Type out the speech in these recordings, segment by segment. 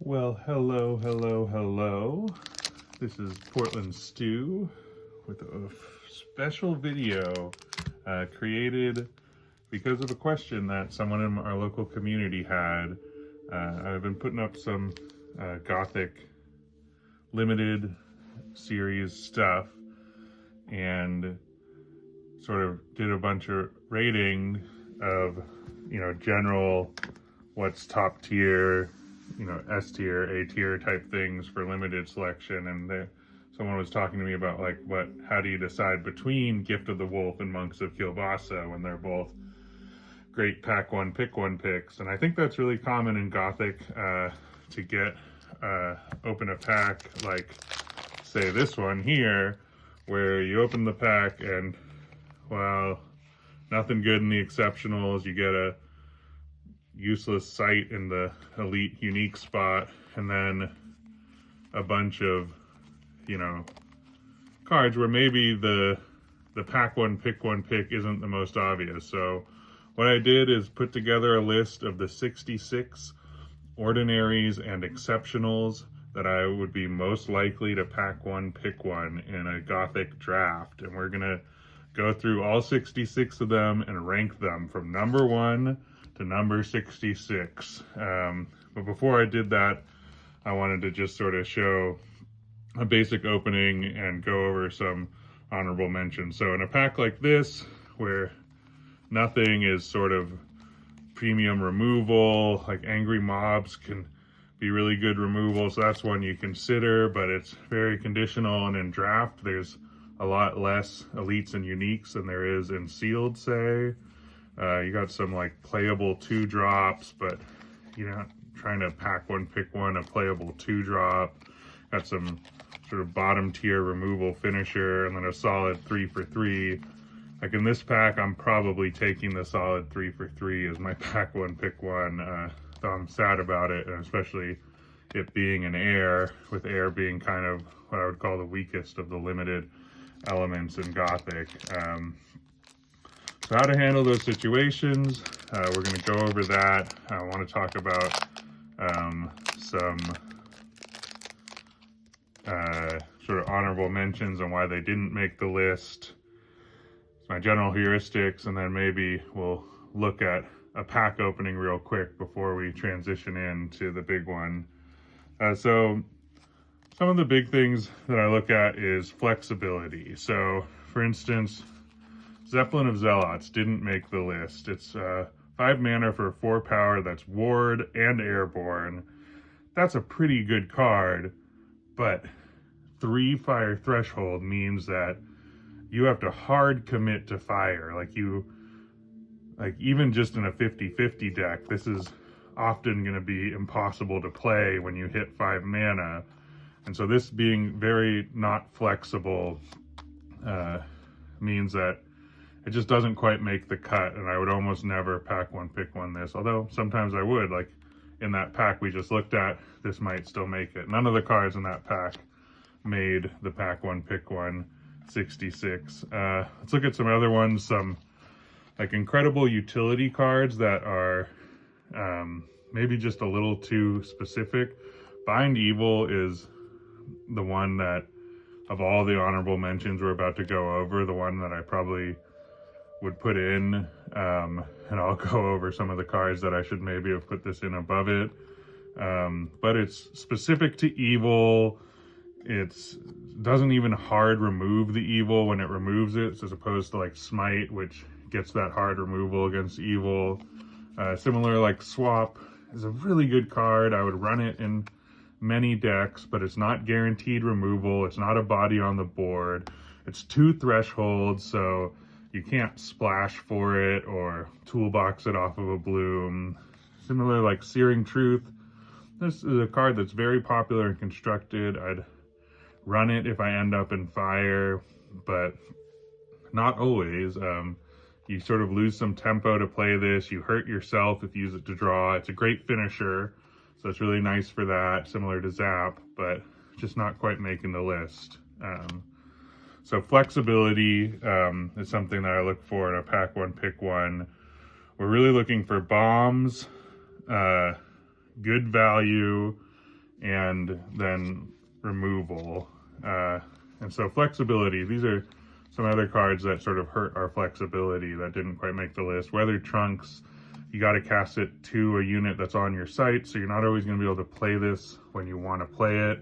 Well, hello. This is Portland Stew with a special video created because of a question that someone in our local community had. I've been putting up some Gothic limited series stuff and sort of did a bunch of rating of, general what's top tier, S tier, A tier type things for limited selection. And someone was talking to me about how do you decide between Gift of the Wolf and Monks of Kielbasa when they're both great pack one, pick one picks. And I think that's really common in Gothic to get open a pack like, say, this one here, where you open the pack and, well, nothing good in the exceptionals. You get a useless sight in the elite unique spot, and then a bunch of, cards where maybe the pack one, pick one pick isn't the most obvious. So what I did is put together a list of the 66 ordinaries and exceptionals that I would be most likely to pack one, pick one in a Gothic draft. And we're gonna go through all 66 of them and rank them from number 1 to number 66. But before I did that, I wanted to just sort of show a basic opening and go over some honorable mentions. So in a pack like this, where nothing is sort of premium removal, like angry mobs can be really good removal, so that's one you consider, but it's very conditional. And in draft, there's a lot less elites and uniques than there is in sealed, say. You got some playable 2-drops, but you're not trying to pack one, pick one, a playable 2-drop. Got some sort of bottom tier removal finisher, and then a solid 3 for 3. Like in this pack, I'm probably taking the solid 3 for 3 as my pack one, pick one. Though I'm sad about it, and especially it being an air, with air being kind of what I would call the weakest of the limited elements in Gothic. So how to handle those situations, we're going to go over that. I want to talk about some sort of honorable mentions and why they didn't make the list, my general heuristics, and then maybe we'll look at a pack opening real quick before we transition into the big one. So some of the big things that I look at is flexibility. So for instance, Zeppelin of Zealots didn't make the list. It's 5 mana for 4 power that's ward and airborne. That's a pretty good card, but 3 fire threshold means that you have to hard commit to fire. Even just in a 50-50 deck, this is often going to be impossible to play when you hit 5 mana. And so this being very not flexible means that it just doesn't quite make the cut, and I would almost never pack one, pick one this, although sometimes I would. Like in that pack we just looked at, this might still make it. None of the cards in that pack made the pack one, pick one 66. Let's look at some other ones, some incredible utility cards that are maybe just a little too specific. Bind Evil is the one that, of all the honorable mentions we're about to go over, the one that I probably would put in, and I'll go over some of the cards that I should maybe have put this in above it. But it's specific to evil. It doesn't even hard remove the evil when it removes it, as opposed to Smite, which gets that hard removal against evil. Similar, Swap is a really good card. I would run it in many decks, but it's not guaranteed removal. It's not a body on the board. It's 2 thresholds, so you can't splash for it or toolbox it off of a bloom. Similar, Searing Truth. This is a card that's very popular and constructed. I'd run it if I end up in fire, but not always. You sort of lose some tempo to play this. You hurt yourself if you use it to draw. It's a great finisher, so it's really nice for that, similar to Zap, but just not quite making the list. So flexibility is something that I look for in a pack one, pick one. We're really looking for bombs, good value, and then removal. And so flexibility, these are some other cards that sort of hurt our flexibility that didn't quite make the list. Weather Trunks, you got to cast it to a unit that's on your site, so you're not always going to be able to play this when you want to play it,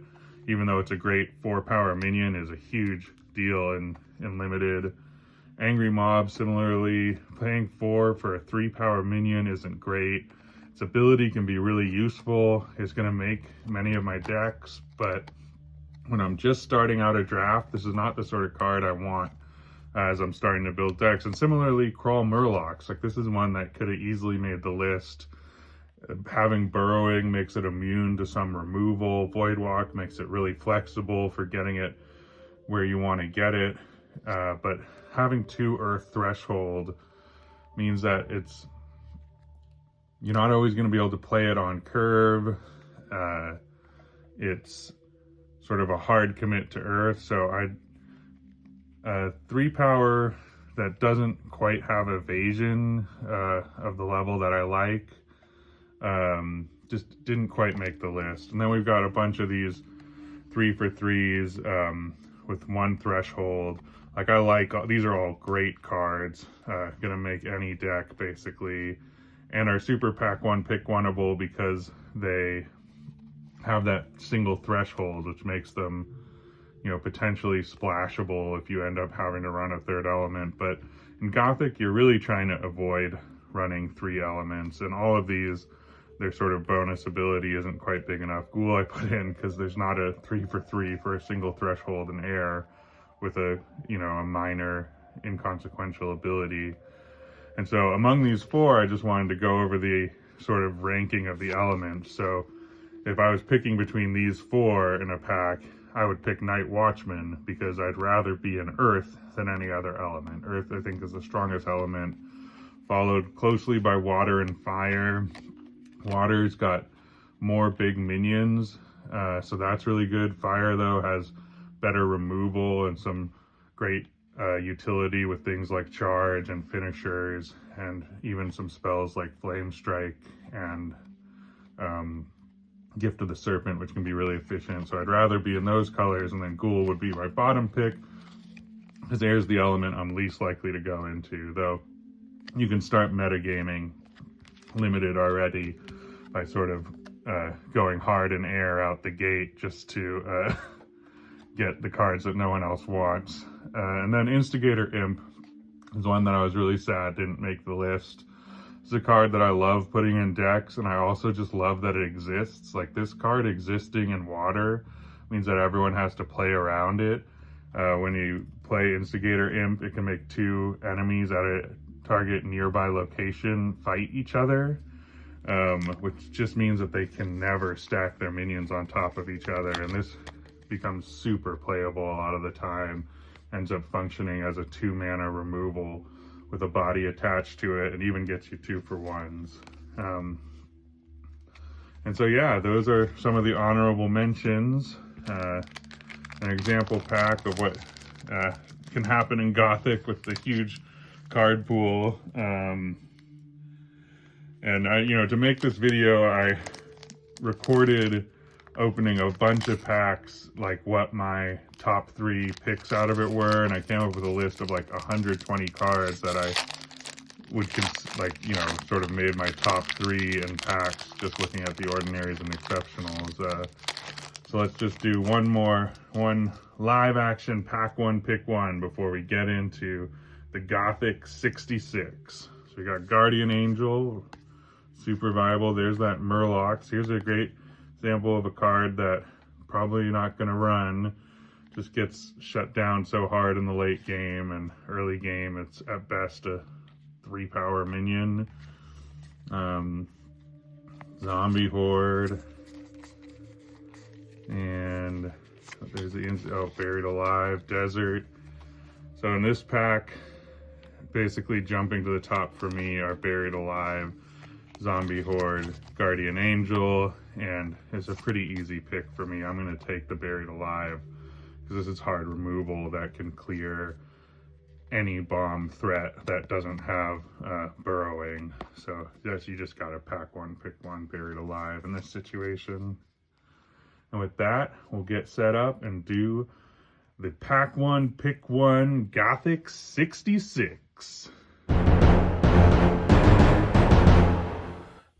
even though it's a great 4-power minion, is a huge deal in limited. Angry Mob, similarly, paying 4 for a 3-power minion isn't great. Its ability can be really useful. It's going to make many of my decks, but when I'm just starting out a draft, this is not the sort of card I want as I'm starting to build decks. And similarly, Crawl Murlocs, like this is one that could have easily made the list. Having burrowing makes it immune to some removal. Voidwalk makes it really flexible for getting it where you want to get it. But having 2 Earth Threshold means that you're not always going to be able to play it on curve. It's sort of a hard commit to Earth, so 3-power that doesn't quite have evasion of the level that I like just didn't quite make the list. And then we've got a bunch of these 3-for-3s with 1 threshold. Like these are all great cards, gonna make any deck basically, and are super pack 1 pick 1-able because they have that single threshold, which makes them, potentially splashable if you end up having to run a 3rd element. But in Gothic, you're really trying to avoid running 3 elements, and all of these, their sort of bonus ability isn't quite big enough. Ghoul I put in because there's not a 3-for-3 for a single threshold in air with a minor inconsequential ability. And so among these 4, I just wanted to go over the sort of ranking of the elements. So if I was picking between these 4 in a pack, I would pick Night Watchman because I'd rather be an Earth than any other element. Earth, I think, is the strongest element, followed closely by Water and Fire. Water's got more big minions, so that's really good. Fire, though, has better removal and some great utility with things like Charge and Finishers, and even some spells like Flame Strike and Gift of the Serpent, which can be really efficient. So I'd rather be in those colors, and then Ghoul would be my bottom pick because air's the element I'm least likely to go into, though you can start metagaming limited already by sort of going hard in air out the gate just to get the cards that no one else wants. And then Instigator Imp is one that I was really sad didn't make the list. It's a card that I love putting in decks, and I also just love that it exists. Like, this card existing in Water means that everyone has to play around it. When you play Instigator Imp, it can make 2 enemies at a target nearby location fight each other, which just means that they can never stack their minions on top of each other, and this becomes super playable a lot of the time. Ends up functioning as a 2-mana removal with a body attached to it, and even gets you 2-for-1s. And so yeah, those are some of the honorable mentions. An example pack of what can happen in Gothic with the huge card pool. And to make this video, I recorded opening a bunch of packs, like what my top 3 picks out of it were, and I came up with a list of like 120 cards that I would sort of made my top 3 in packs, just looking at the Ordinaries and Exceptionals. So let's just do one live action pack 1 pick 1 before we get into the Gothic 66. So we got Guardian Angel, super viable. There's that Murlocs. Here's a great example of a card that probably not going to run, just gets shut down so hard in the late game and early game. It's at best a 3-power minion. Zombie Horde, and there's the Buried Alive, Desert. So in this pack, basically jumping to the top for me are Buried Alive, Zombie Horde, Guardian Angel, and it's a pretty easy pick for me. I'm going to take the Buried Alive because this is hard removal that can clear any bomb threat that doesn't have burrowing. So yes, you just got to pack 1 pick 1 Buried Alive in this situation. And with that, we'll get set up and do the pack one, pick one Gothic 66.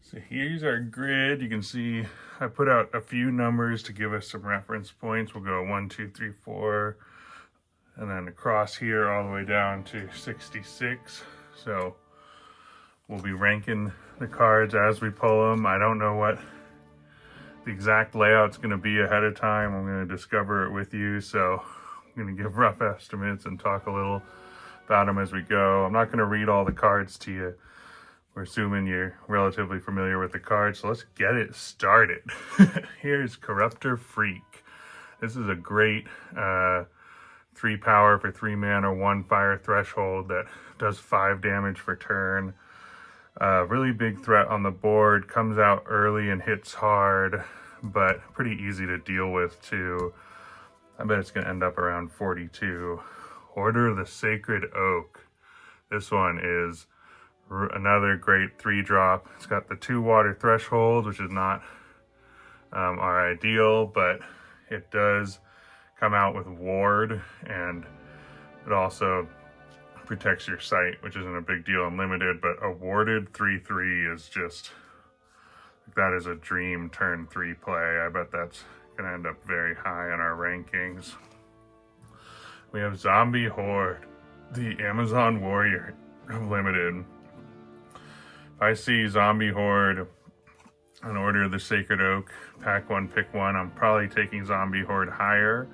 So here's our grid. You can see I put out a few numbers to give us some reference points. We'll go 1, 2, 3, 4, and then across here all the way down to 66. So we'll be ranking the cards as we pull them. I don't know what the exact layout's going to be ahead of time. I'm going to discover it with you. So I'm going to give rough estimates and talk a little about them as we go. I'm not going to read all the cards to you. We're assuming you're relatively familiar with the cards, so let's get it started. Here's Corruptor Freak. This is a great 3 power for 3 mana, 1 fire threshold that does 5 damage for turn. Really big threat on the board, comes out early and hits hard, but pretty easy to deal with too. I bet it's going to end up around 42. Order of the Sacred Oak. This one is another great 3-drop. It's got the 2 water threshold, which is not our ideal, but it does come out with ward, and it also protects your sight, which isn't a big deal in limited, but a warded 3/3 is just, that is a dream turn 3 play. I bet that's going to end up very high in our rankings. We have Zombie Horde, the Amazon Warrior of limited. If I see Zombie Horde on Order of the Sacred Oak, pack one, pick one, I'm probably taking Zombie Horde higher.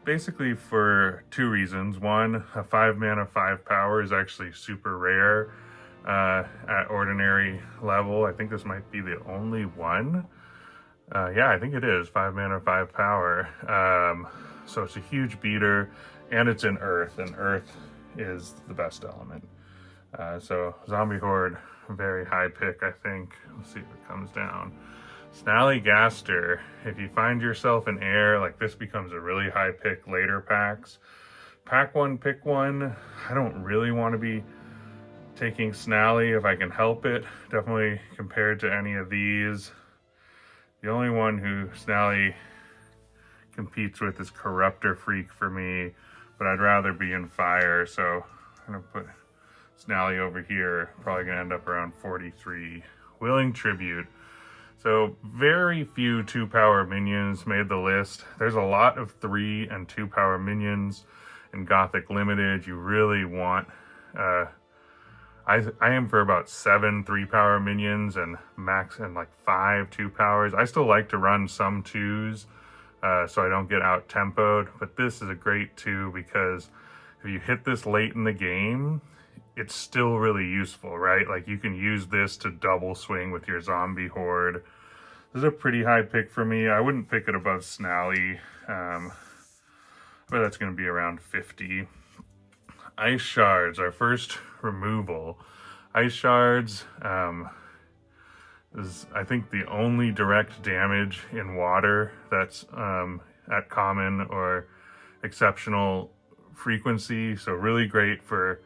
Basically for 2 reasons. One, a 5 mana, 5 power is actually super rare at ordinary level. I think this might be the only one. Yeah, I think it is 5 mana, 5 power. So it's a huge beater, and it's in Earth, and Earth is the best element. So Zombie Horde, very high pick, I think. Let's see if it comes down. Snallygaster. If you find yourself in air, like this becomes a really high pick later packs. Pack one, pick one. I don't really want to be taking Snally if I can help it. Definitely compared to any of these. The only one who Snally competes with is Corruptor Freak for me, but I'd rather be in fire, so I'm gonna put Snally over here. Probably gonna end up around 43. Willing Tribute. So very few 2 power minions made the list. There's a lot of 3 and 2 power minions in Gothic Limited. You really want, I am for about 7 3 power minions and max and like 5 2 powers. I still like to run some 2s so I don't get out tempoed, but this is a great 2 because if you hit this late in the game, it's still really useful, right? Like you can use this to double swing with your Zombie Horde. This is a pretty high pick for me. I wouldn't pick it above Snally, but that's going to be around 50. Ice Shards, our first removal. Ice Shards is, I think, the only direct damage in water that's at common or exceptional frequency. So really great for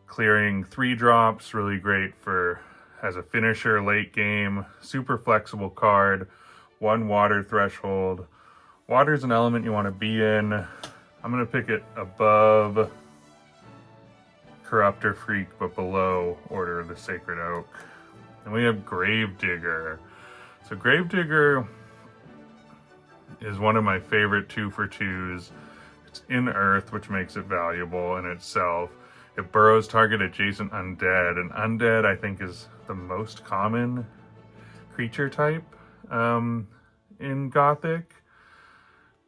clearing 3-drops, really great for as a finisher late game. Super flexible card, 1 water threshold. Water is an element you want to be in. I'm going to pick it above Corruptor Freak, but below Order of the Sacred Oak. And we have Gravedigger. So Gravedigger is one of my favorite 2-for-2s. It's in Earth, which makes it valuable in itself. It burrows target adjacent undead, and undead I think is the most common creature type in Gothic.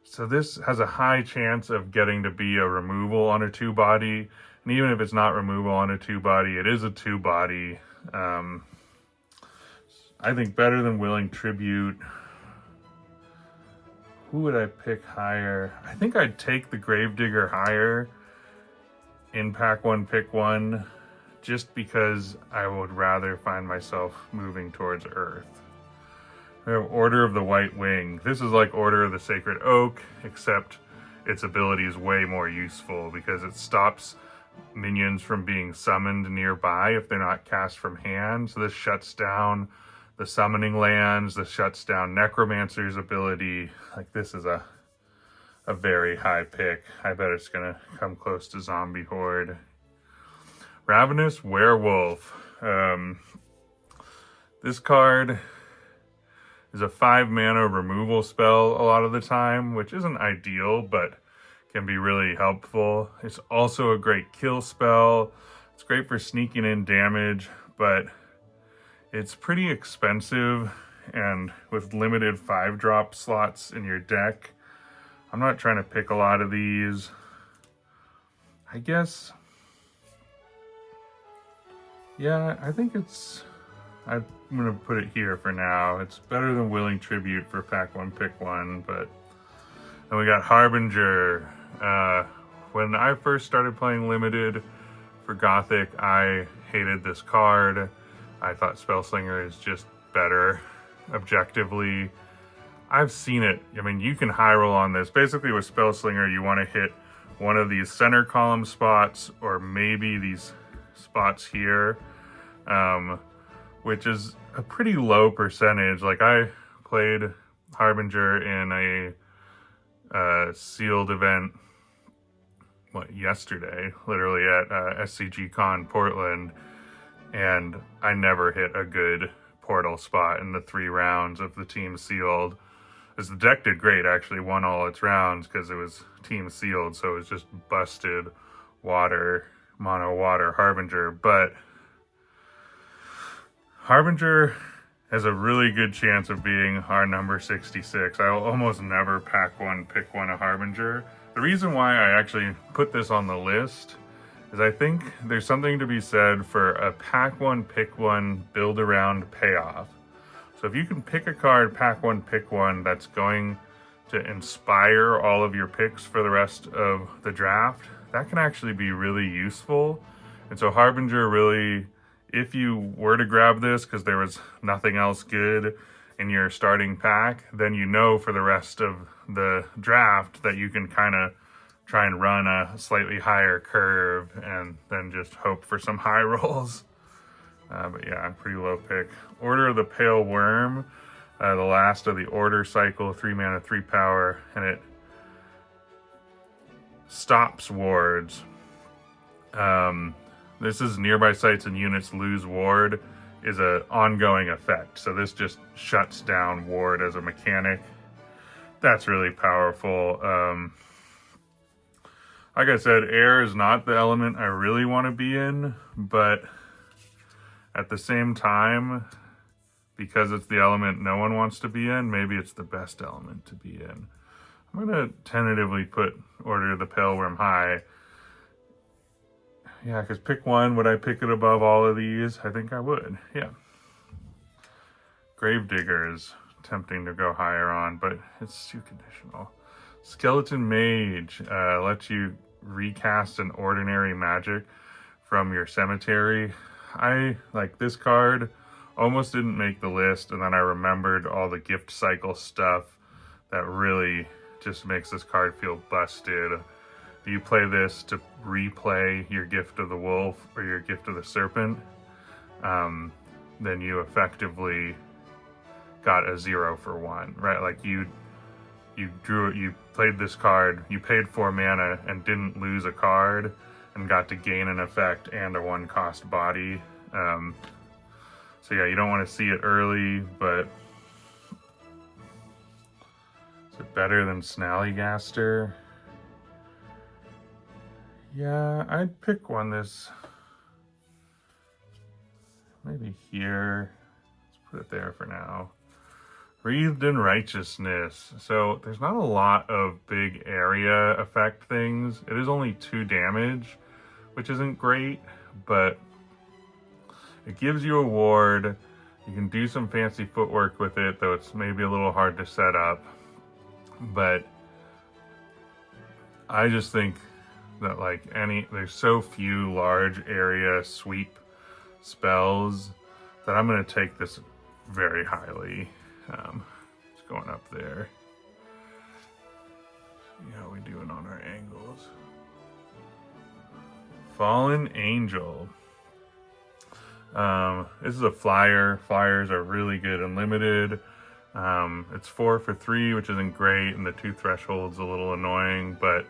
So this has a high chance of getting to be a removal on a 2-body, and even if it's not removal on a 2-body, it is a 2-body. I think better than Willing Tribute. Who would I pick higher? I think I'd take the Gravedigger higher in pack one, pick one, just because I would rather find myself moving towards Earth. We have Order of the White Wing. This is like Order of the Sacred Oak, except its ability is way more useful because it stops minions from being summoned nearby if they're not cast from hand. So this shuts down the summoning lands, this shuts down Necromancer's ability. Like, this is a very high pick. I bet it's gonna come close to Zombie Horde. Ravenous Werewolf. This card is a 5-mana removal spell a lot of the time, which isn't ideal, but can be really helpful. It's also a great kill spell. It's great for sneaking in damage, but it's pretty expensive, and with limited 5-drop slots in your deck, I'm not trying to pick a lot of these. I guess, yeah, I think I'm gonna put it here for now. It's better than Willing Tribute for pack 1, pick 1, but then we got Harbinger. When I first started playing Limited for Gothic, I hated this card. I thought Spellslinger is just better objectively. I've seen it. I mean, you can high roll on this. Basically with Spellslinger, you want to hit one of these center column spots or maybe these spots here, which is a pretty low percentage. Like, I played Harbinger in a sealed event, yesterday, literally at SCG Con Portland, and I never hit a good portal spot in the 3 rounds of the team sealed. As the deck did great, actually won all its rounds because it was team sealed, so it was just busted water, mono water Harbinger. But Harbinger has a really good chance of being our number 66. I'll almost never pack 1, pick 1 a Harbinger. The reason why I actually put this on the list is I think there's something to be said for a pack 1, pick 1, build around payoff. So if you can pick a card, pack 1, pick 1, that's going to inspire all of your picks for the rest of the draft, that can actually be really useful. And so Harbinger really, if you were to grab this because there was nothing else good in your starting pack, then you know for the rest of the draft that you can kind of try and run a slightly higher curve and then just hope for some high rolls. But yeah, pretty low pick. Order of the Pale Worm, the last of the Order cycle, 3 mana, 3 power, and it stops wards. This is nearby sites and units lose ward is an ongoing effect. So this just shuts down ward as a mechanic. That's really powerful. Like I said, air is not the element I really want to be in, but at the same time, because it's the element no one wants to be in, maybe it's the best element to be in. I'm going to tentatively put Order of the Pale Worm high. Yeah, because pick 1, would I pick it above all of these? I think I would, yeah. Gravedigger is tempting to go higher on, but it's too conditional. Skeleton Mage lets you recast an ordinary magic from your cemetery. I like this card, almost didn't make the list, and then I remembered all the gift cycle stuff that really just makes this card feel busted. You play this to replay your Gift of the Wolf or your Gift of the Serpent, then you effectively got a 0 for 1, right? Like you played this card, you paid 4 mana and didn't lose a card and got to gain an effect and a 1-cost body. So yeah, you don't want to see it early, but is it better than Snallygaster? Yeah, I'd pick one this, maybe here. Let's put it there for now. Wreathed in Righteousness. So there's not a lot of big area effect things. It is only 2 damage, which isn't great, but it gives you a ward. You can do some fancy footwork with it, though it's maybe a little hard to set up. But I just think that there's so few large area sweep spells that I'm going to take this very highly. It's going up there. See how we doing on our angles. Fallen Angel. This is a flyer. Flyers are really good and limited. It's 4 for 3, which isn't great, and the 2 threshold's a little annoying, but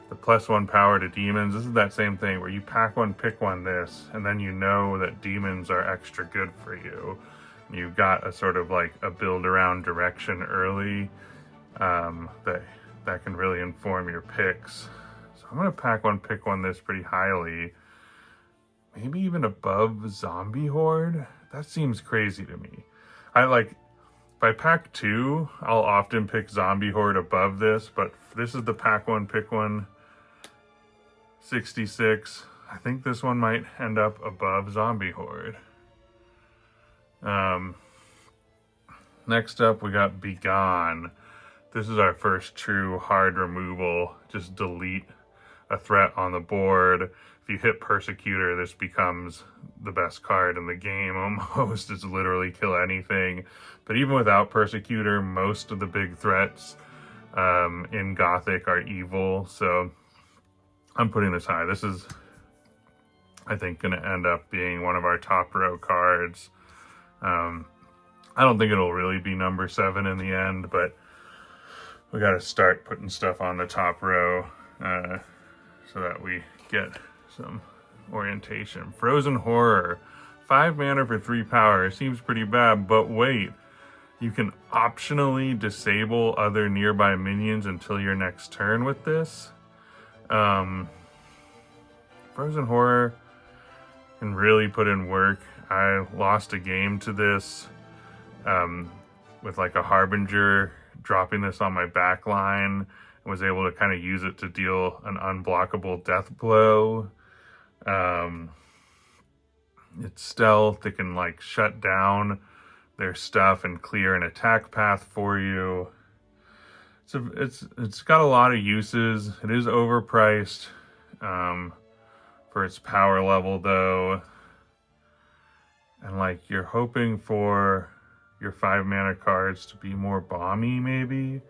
the +1 power to demons, this is that same thing where you pack one, pick one this, and then you know that demons are extra good for you. You've got a sort of like a build around direction early that can really inform your picks. So I'm gonna pack one, pick one this pretty highly. Maybe even above Zombie Horde? That seems crazy to me. If I pack 2, I'll often pick Zombie Horde above this, but this is the pack one, pick one 66. I think this one might end up above Zombie Horde. Next up, we got Begone. This is our first true hard removal. Just delete a threat on the board. If you hit Persecutor, this becomes the best card in the game almost. It's literally kill anything. But even without Persecutor, most of the big threats in Gothic are evil. So I'm putting this high. This is, I think, going to end up being one of our top row cards. I don't think it'll really be number 7 in the end, but we got to start putting stuff on the top row so that we get some orientation. Frozen Horror, 5 mana for 3 power. Seems pretty bad, but wait. You can optionally disable other nearby minions until your next turn with this. Frozen Horror can really put in work. I lost a game to this with like a Harbinger, dropping this on my back line, and was able to kind of use it to deal an unblockable death blow. It's stealth. It can like shut down their stuff and clear an attack path for you. It's got a lot of uses. It is overpriced for its power level though. And like you're hoping for your 5 mana cards to be more bomby maybe.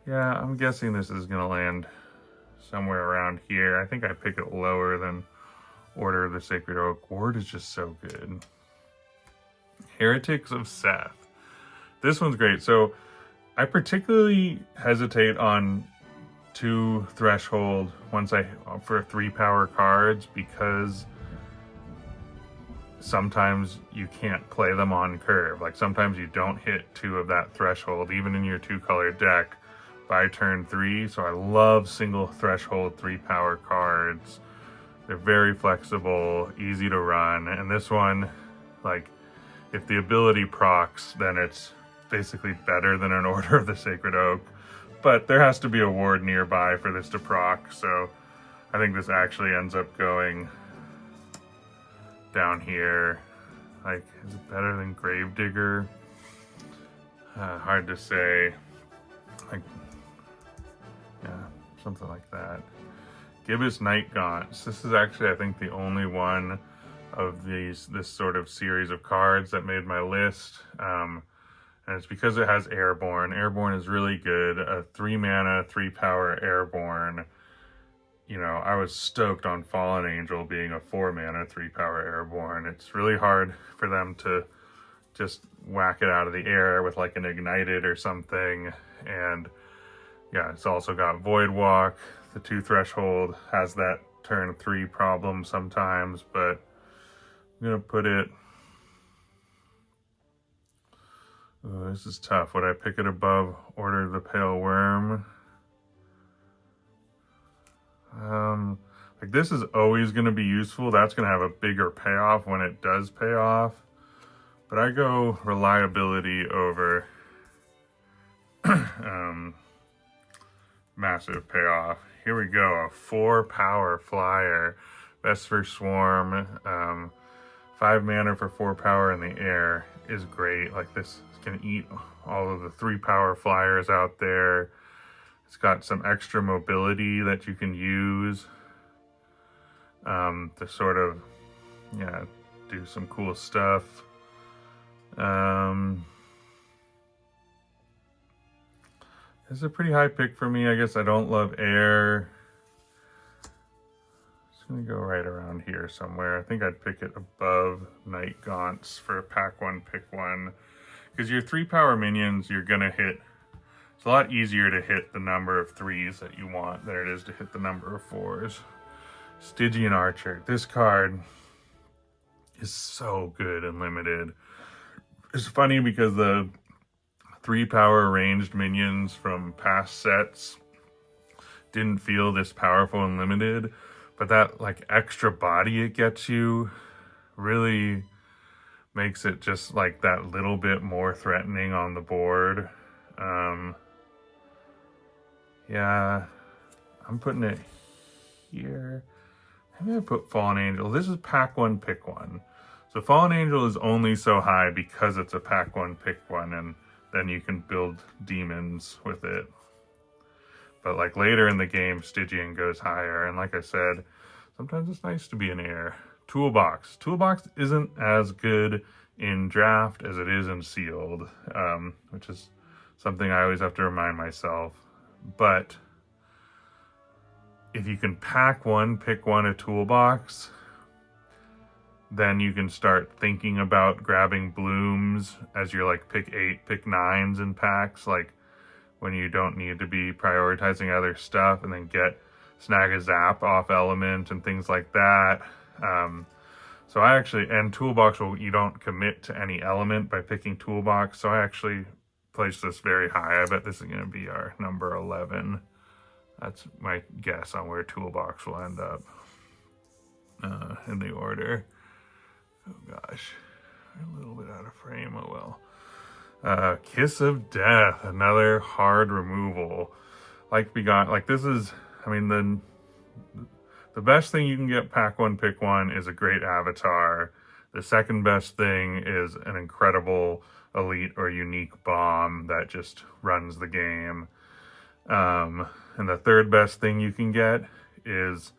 Yeah, I'm guessing this is gonna land somewhere around here. I think I pick it lower than Order of the Sacred Oak. Ward is just so good. Heretics of Seth. This one's great. So I particularly hesitate on 2 threshold for 3 power cards because sometimes you can't play them on curve. Like sometimes you don't hit 2 of that threshold, even in your 2-color deck by turn 3. So I love single threshold 3 power cards. They're very flexible, easy to run. And this one, like, if the ability procs, then it's basically better than an Order of the Sacred Oak. But there has to be a ward nearby for this to proc, so I think this actually ends up going down here. Like, is it better than Gravedigger? Hard to say. Like, yeah, something like that. Gibbous Night Gaunts. This is actually, I think, the only one of this sort of series of cards that made my list. And it's because it has Airborne. Airborne is really good. A 3 mana, 3 power Airborne. You know, I was stoked on Fallen Angel being a 4 mana, 3 power Airborne. It's really hard for them to just whack it out of the air with like an Ignited or something. And yeah, it's also got Void Walk. The 2 threshold has that turn 3 problem sometimes, but I'm gonna put it. Oh, this is tough. Would I pick it above Order of the Pale Worm? Like this is always going to be useful. That's going to have a bigger payoff when it does pay off. But I go reliability over massive payoff. Here we go. A 4 power flyer. Vesper Swarm. 5 mana for 4 power in the air is great. Like this is going to eat all of the 3 power flyers out there. It's got some extra mobility that you can use to sort of, yeah, do some cool stuff. It's a pretty high pick for me. I guess I don't love air. It's gonna go right around here somewhere. I think I'd pick it above Night Gaunts for pack one, pick one. Because your 3-power minions, you're gonna hit. It's a lot easier to hit the number of 3s that you want than it is to hit the number of 4s. Stygian Archer. This card is so good and limited. It's funny because the 3-power ranged minions from past sets didn't feel this powerful and limited, but that like extra body it gets you really makes it just like that little bit more threatening on the board. Yeah, I'm putting it here. Maybe I put Fallen Angel. This is pack one, pick one. So Fallen Angel is only so high because it's a pack one, pick one, and then you can build demons with it. But like later in the game, Stygian goes higher. And like I said, sometimes it's nice to be an heir. Toolbox. Toolbox isn't as good in draft as it is in sealed, which is something I always have to remind myself. But if you can pack one, pick one, a toolbox, then you can start thinking about grabbing blooms as you're like pick 8, pick 9s in packs, like when you don't need to be prioritizing other stuff, and then get snag a zap off element and things like that. So I actually, and toolbox, you don't commit to any element by picking toolbox. So I actually place this very high. I bet this is going to be our number 11. That's my guess on where toolbox will end up in the order. Oh gosh, a little bit out of frame. Oh well. Kiss of Death, another hard removal. Like this is, I mean, the best thing you can get pack one, pick one is a great avatar. The second best thing is an incredible elite or unique bomb that just runs the game. And the third best thing you can get is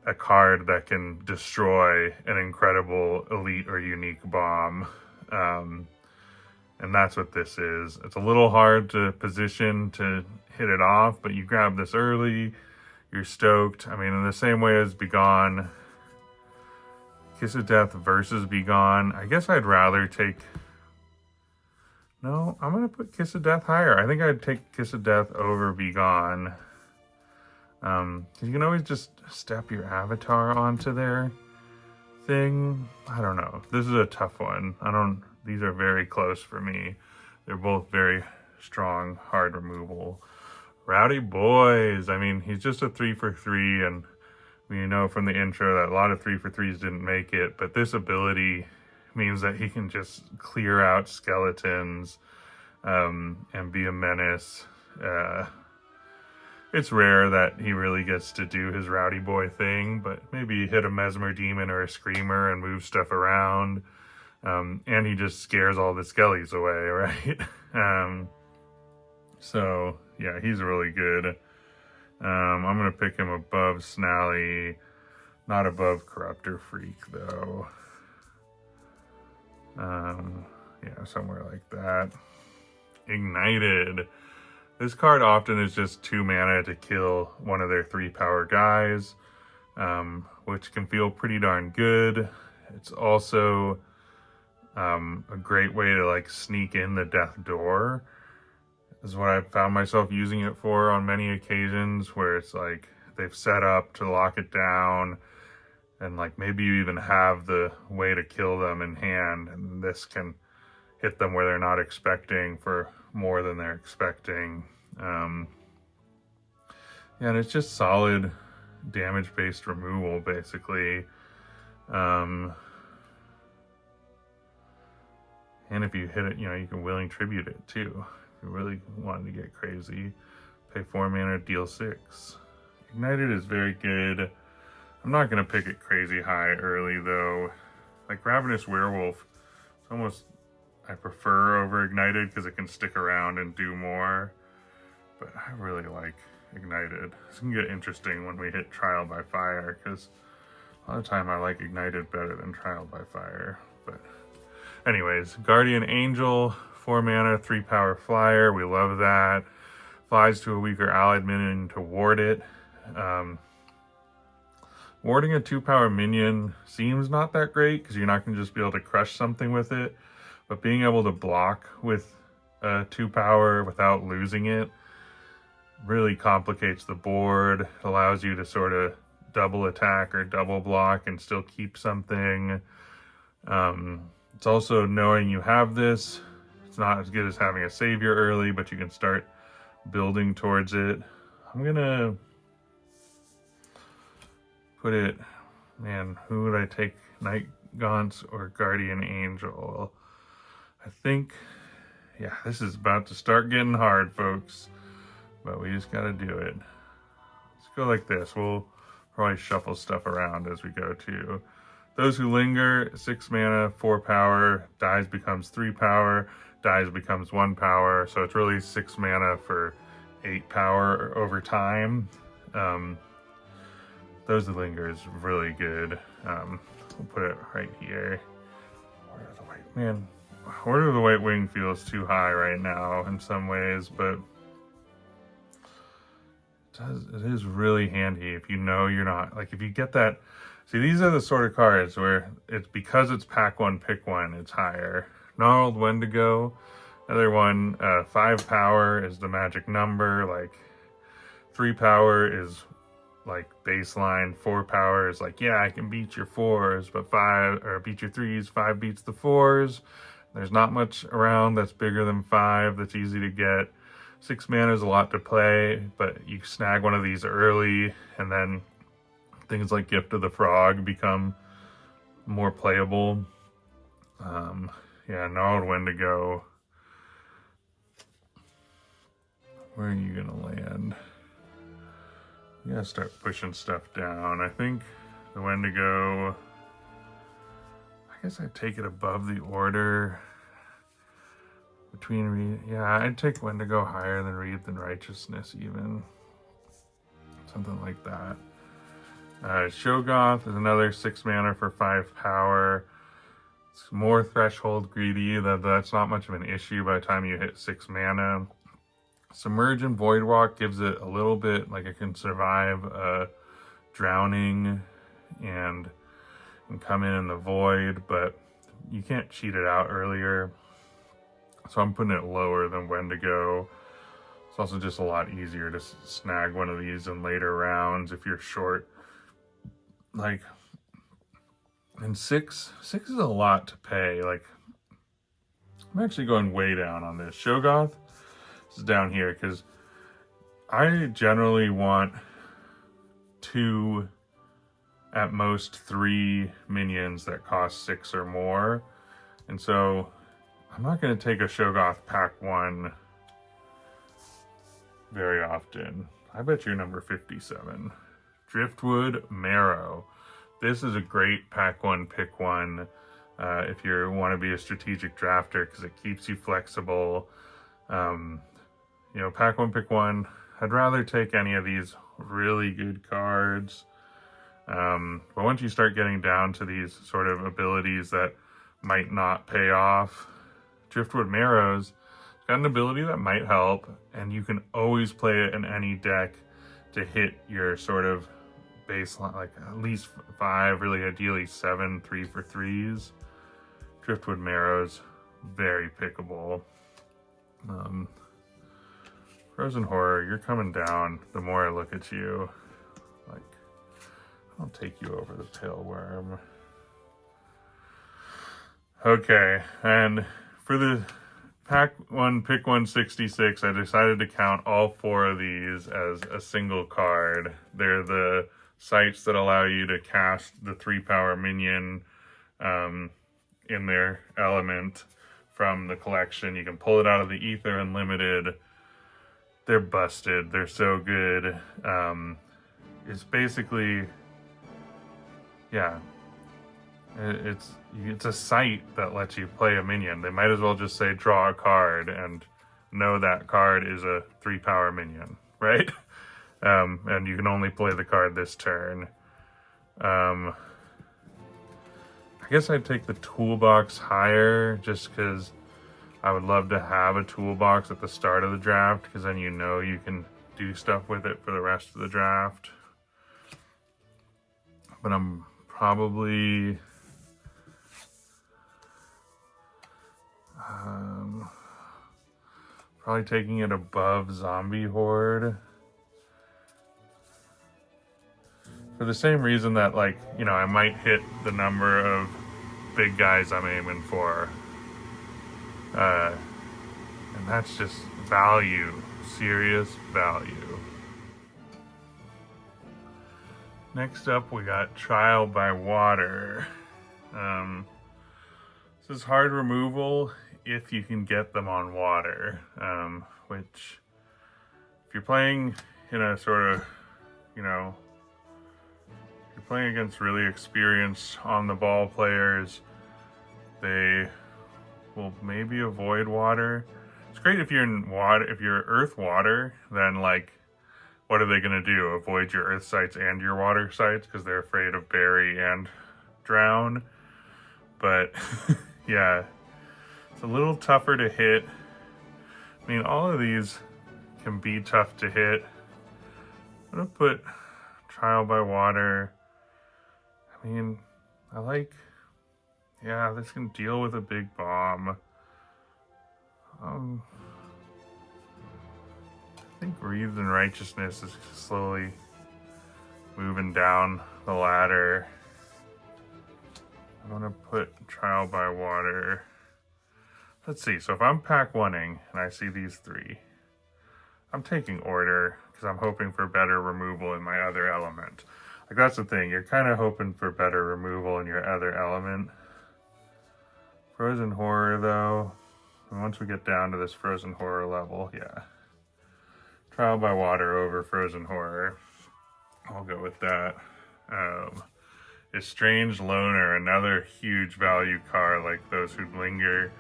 a card that can destroy an incredible elite or unique bomb. And that's what this is. It's a little hard to position to hit it off, but you grab this early, you're stoked. I mean, in the same way as Begone, Kiss of Death versus Begone, I guess I'd rather take... No, I'm going to put Kiss of Death higher. I think I'd take Kiss of Death over Begone. Because you can always just step your avatar onto their thing. I don't know. This is a tough one. These are very close for me. They're both very strong, hard removal. Rowdy Boys. I mean, he's just a 3 for 3, and we know from the intro that a lot of 3 for 3s didn't make it, but this ability means that he can just clear out skeletons and be a menace. It's rare that he really gets to do his Rowdy Boy thing, but maybe hit a Mesmer Demon or a Screamer and move stuff around. And he just scares all the skellies away, right? So, yeah, he's really good. I'm going to pick him above Snally, not above Corruptor Freak, though. Yeah, somewhere like that. Ignited. This card often is just 2 mana to kill one of their 3-power guys, which can feel pretty darn good. It's also a great way to like sneak in the death door. This is what I've found myself using it for on many occasions, where it's like they've set up to lock it down, and like maybe you even have the way to kill them in hand, and this can hit them where they're not expecting for more than they're expecting. Yeah, and it's just solid damage-based removal, basically. And if you hit it, you know, you can Willing Tribute it too. If you really wanted to get crazy, pay 4 mana, deal 6. Ignited is very good. I'm not going to pick it crazy high early, though. Like Ravenous Werewolf, it's almost... I prefer over Ignited because it can stick around and do more. But I really like Ignited. This can get interesting when we hit Trial by Fire, because a lot of the time I like Ignited better than Trial by Fire. But anyways, Guardian Angel, 4 mana, 3-power flyer. We love that. Flies to a weaker allied minion to ward it. Warding a 2-power minion seems not that great because you're not going to just be able to crush something with it, but being able to block with a 2-power without losing it really complicates the board. It allows you to sort of double attack or double block and still keep something. It's also knowing you have this. It's not as good as having a savior early, but you can start building towards it. I'm gonna put it, man, who would I take? Knight Gaunts or Guardian Angel? I think, yeah, this is about to start getting hard, folks, but we just gotta do it. Let's go like this. We'll probably shuffle stuff around as we go too. Those Who Linger, 6 mana, 4 power, dies becomes 3 power, dies becomes 1 power, so it's really 6 mana for 8 power over time. Those Who Linger is really good. We'll put it right here. Order of the White Wing feels too high right now in some ways, but it is really handy if you know you're not, like if you get that. See, these are the sort of cards where it's because it's pack one, pick one, it's higher. Gnarled Wendigo, another one, 5 power is the magic number, like 3 power is like baseline, 4 power is like, yeah, I can beat your 4s, but 5, or beat your 3s, 5 beats the 4s. There's not much around that's bigger than 5 that's easy to get. 6 mana is a lot to play, but you snag one of these early, and then things like Gift of the Frog become more playable. Yeah, Gnarled Wendigo. Where are you gonna land? You gotta start pushing stuff down. I think the Wendigo, I guess I'd take it above the order. I'd take Wendigo higher than Wreathed in Righteousness even. Something like that. Shogoth is another 6 mana for 5 power. It's more threshold greedy. That's not much of an issue by the time you hit 6 mana. Submerge and Voidwalk gives it a little bit, like it can survive drowning and come in the void, but you can't cheat it out earlier. So I'm putting it lower than Wendigo. It's also just a lot easier to snag one of these in later rounds if you're short. Like, and 6 is a lot to pay. Like, I'm actually going way down on this. Shogoth is down here because I generally want 2, at most 3 minions that cost 6 or more. And so I'm not going to take a Shogoth pack 1 very often. I bet you're number 57. Driftwood Marrow. This is a great pack 1, pick 1 if you want to be a strategic drafter because it keeps you flexible. You know, pack 1, pick 1. I'd rather take any of these really good cards. But once you start getting down to these sort of abilities that might not pay off, Driftwood Marrow's got an ability that might help, and you can always play it in any deck to hit your sort of baseline, like at least 5, really ideally 7 3-for-3s. Driftwood Marrow's very pickable. Frozen Horror, you're coming down the more I look at you. Like, I'll take you over the Pale Worm. Okay, and for the pack 1, pick 166, I decided to count all 4 of these as a single card. They're the sites that allow you to cast the 3 power minion in their element from the collection. You can pull it out of the Ether Unlimited. They're busted. They're so good. It's basically, yeah, it's a site that lets you play a minion. They might as well just say draw a card and know that card is a 3 power minion, right? And you can only play the card this turn. I guess I'd take the toolbox higher just because I would love to have a toolbox at the start of the draft because then you know you can do stuff with it for the rest of the draft. but I'm probably probably taking it above Zombie Horde. For the same reason that, like, you know, I might hit the number of big guys I'm aiming for. And that's just value, serious value. Next up, we got Trial by Water. This is hard removal if you can get them on water, which, if you're playing in a sort of, you know, if you're playing against really experienced on-the-ball players, they will maybe avoid water. It's great if you're in water, if you're earth water, then like, what are they gonna do? Avoid your earth sites and your water sites because they're afraid of bury and drown. But yeah, it's a little tougher to hit. I mean, all of these can be tough to hit. I'm gonna put Trial by Water. I mean, I like, yeah, this can deal with a big bomb. I think Wreathed in Righteousness is slowly moving down the ladder. I'm gonna put Trial by Water. Let's see, so if I'm pack oneing and I see these three, I'm taking Order because I'm hoping for better removal in my other element. Like, that's the thing, you're kind of hoping for better removal in your other element. Frozen Horror though, and once we get down to this Frozen Horror level, yeah. Trial by Water over Frozen Horror. I'll go with that. Estranged Loner, another huge value card like those who linger.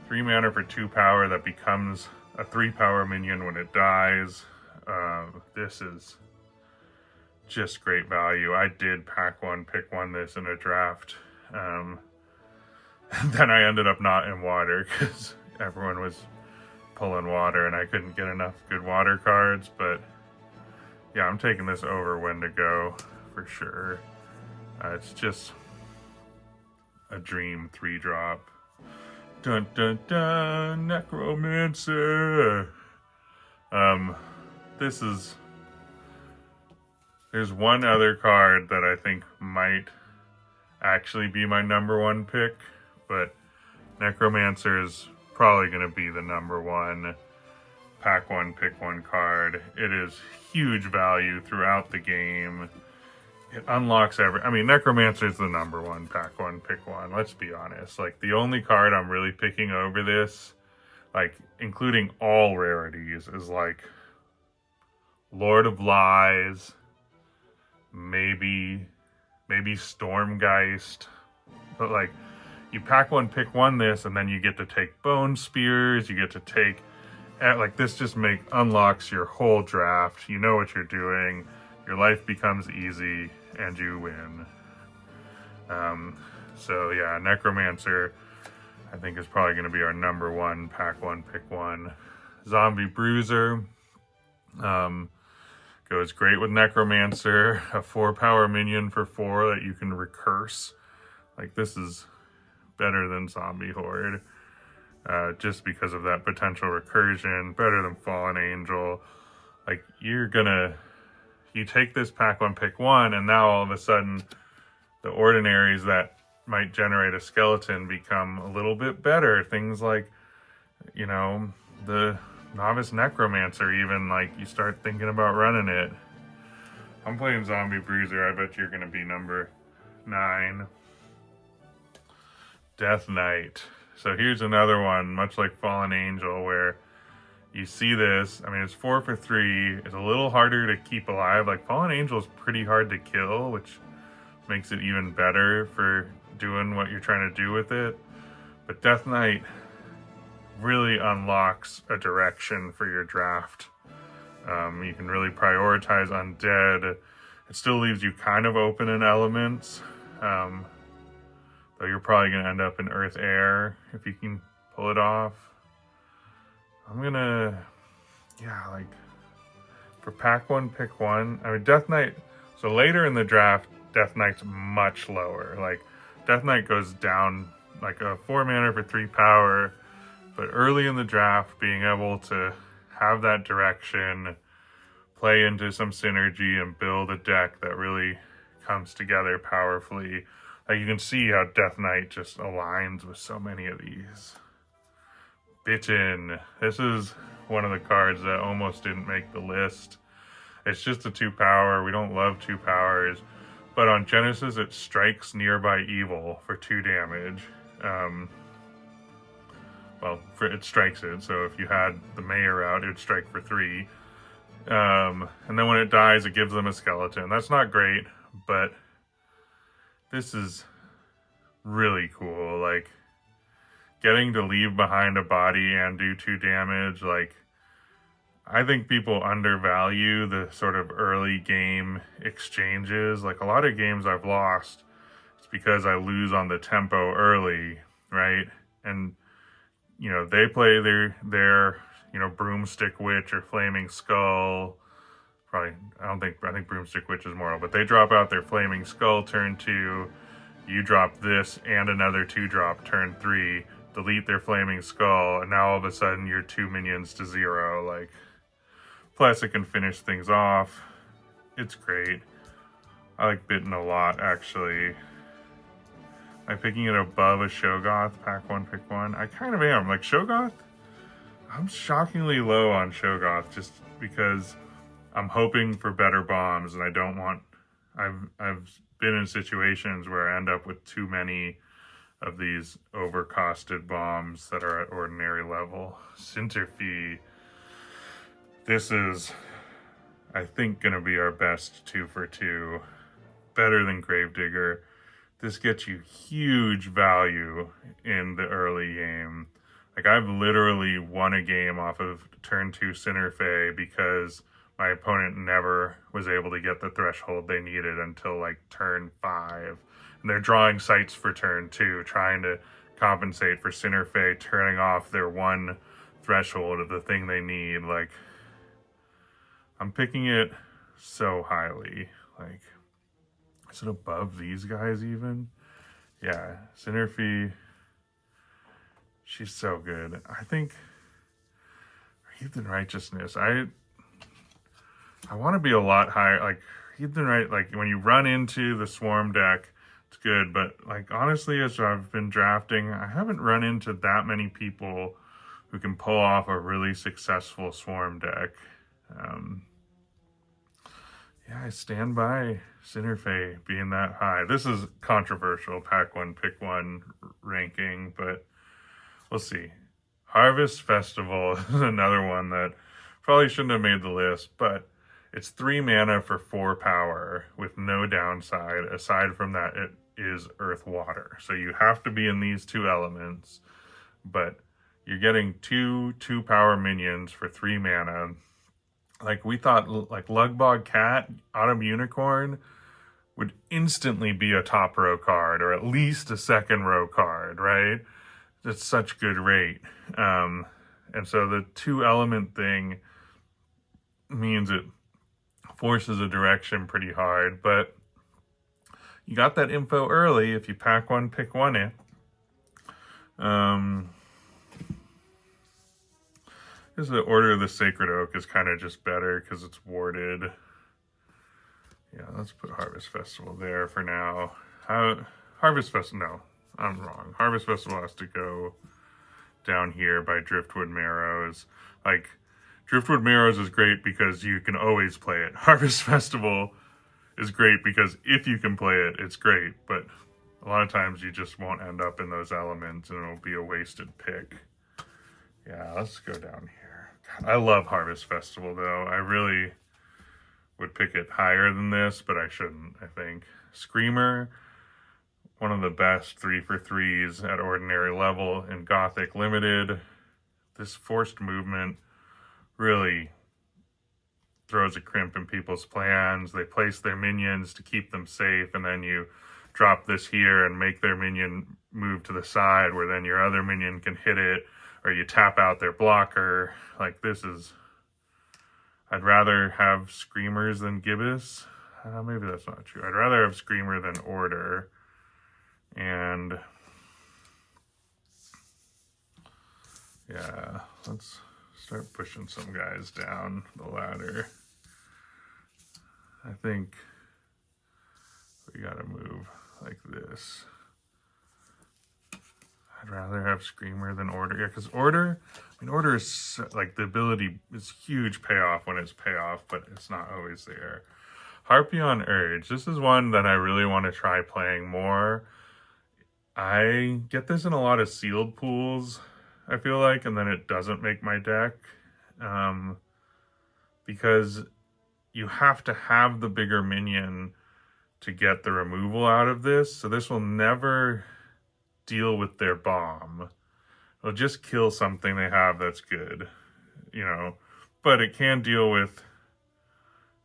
3 mana for 2 power that becomes a 3 power minion when it dies. This is just great value. I did pack one, pick one this in a draft. And then I ended up not in water because everyone was pulling water and I couldn't get enough good water cards. But yeah, I'm taking this over Wendigo for sure. It's just a dream 3-drop. Dun dun dun, Necromancer. This is, there's one other card that I think might actually be my number one pick, but Necromancer is probably going to be the number one pack one, pick one card. It is huge value throughout the game. It unlocks I mean, Necromancer is the number one pack one, pick one. Let's be honest. Like, the only card I'm really picking over this, like, including all rarities, is like Lord of Lies, maybe Stormgeist. But like, you pack one, pick one this, and then you get to take Bone Spears, you get to take, like, this just unlocks your whole draft. You know what you're doing. Your life becomes easy, and you win. So yeah, Necromancer, I think, is probably going to be our number one pack one, pick one. Zombie Bruiser goes great with Necromancer. A 4 power minion for 4 that you can recurse. Like, this is better than Zombie Horde. Just because of that potential recursion. Better than Fallen Angel. Like, you take this pack one, pick one, and now all of a sudden the ordinaries that might generate a skeleton become a little bit better. Things like, you know, the Novice Necromancer, even, like, you start thinking about running it. I'm playing Zombie Bruiser. I bet you're going to be number 9. Death Knight. So here's another one, much like Fallen Angel, where you see this. I mean, it's 4 for 3. It's a little harder to keep alive. Like, Fallen Angel is pretty hard to kill, which makes it even better for doing what you're trying to do with it. But Death Knight really unlocks a direction for your draft. You can really prioritize undead. It still leaves you kind of open in elements. Though you're probably going to end up in Earth Air if you can pull it off. I'm gonna, yeah, like, for pack one, pick one. I mean, Death Knight, so later in the draft, Death Knight's much lower. Like, Death Knight goes down like a 4 mana for 3 power, but early in the draft, being able to have that direction, play into some synergy, and build a deck that really comes together powerfully. Like, you can see how Death Knight just aligns with so many of these. Bitten. This is one of the cards that almost didn't make the list. It's just a 2 power. We don't love 2 powers. But on Genesis, it strikes nearby evil for 2 damage. It strikes it. So if you had the mayor out, it would strike for 3. And then when it dies, it gives them a skeleton. That's not great, but this is really cool. Like, getting to leave behind a body and do 2 damage, like, I think people undervalue the sort of early game exchanges. Like, a lot of games I've lost, it's because I lose on the tempo early, right? And, you know, they play their Broomstick Witch or Flaming Skull. I think Broomstick Witch is mortal, but they drop out their Flaming Skull turn 2. You drop this and another 2-drop turn 3, delete their Flaming Skull, and now all of a sudden you're 2 minions to 0. Like, plus it can finish things off. It's great. I like Bitten a lot, actually. Am I picking it above a Shogoth? Pack 1, pick 1? I kind of am. Like, Shogoth, I'm shockingly low on Shogoth just because I'm hoping for better bombs, and I don't want... I've been in situations where I end up with too many of these overcosted bombs that are at ordinary level. Centipede. This is, I think, going to be our best 2 for 2. Better than Gravedigger. This gets you huge value in the early game. Like, I've literally won a game off of turn 2 Sinnerfey because my opponent never was able to get the threshold they needed until like turn 5. And they're drawing sites for turn 2, trying to compensate for Sinnerfey turning off their 1 threshold of the thing they need. Like, I'm picking it so highly. Like, is it above these guys even? Yeah, Sinnerfey, she's so good. I think Heathen Righteousness, I want to be a lot higher. Like, Heathen Right, like, when you run into the Swarm deck, it's good. But, like, honestly, as I've been drafting, I haven't run into that many people who can pull off a really successful Swarm deck. Yeah, I stand by Sinnerfey being that high. This is controversial, pack 1, pick 1 ranking, but we'll see. Harvest Festival is another one that probably shouldn't have made the list, but it's 3 mana for 4 power with no downside. Aside from that, it is Earth Water. So you have to be in these 2 elements, but you're getting 2 power minions for 3 mana. Like, we thought, like, Lugbog Cat, Autumn Unicorn would instantly be a top row card, or at least a second row card, right? It's such good rate. And so the 2 element thing means it forces a direction pretty hard, but you got that info early if you pack 1, pick 1 it. This is the Order of the Sacred Oak is kind of just better because it's warded. Yeah, let's put Harvest Festival there for now. Harvest Festival, no, I'm wrong. Harvest Festival has to go down here by Driftwood Marrows. Like, Driftwood Marrows is great because you can always play it. Harvest Festival is great because if you can play it, it's great. But a lot of times you just won't end up in those elements and it'll be a wasted pick. Yeah, let's go down here. God, I love Harvest Festival, though. I really would pick it higher than this, but I shouldn't, I think. Screamer, one of the best 3 for 3s at ordinary level in Gothic Limited. This forced movement really throws a crimp in people's plans. They place their minions to keep them safe, and then you drop this here and make their minion move to the side where then your other minion can hit it, or you tap out their blocker. Like, this is... I'd rather have Screamers than Gibbous. maybe that's not true. I'd rather have Screamer than Order. And yeah, let's start pushing some guys down the ladder. I think we gotta move like this. I'd rather have Screamer than Order. Yeah, because Order is like the ability is huge payoff when it's payoff, but it's not always there. Harpion Urge. This is one that I really want to try playing more. I get this in a lot of sealed pools, I feel like, and then it doesn't make my deck. Because you have to have the bigger minion to get the removal out of this. So this will never deal with their bomb. It'll just kill something they have that's good, you know. But it can deal with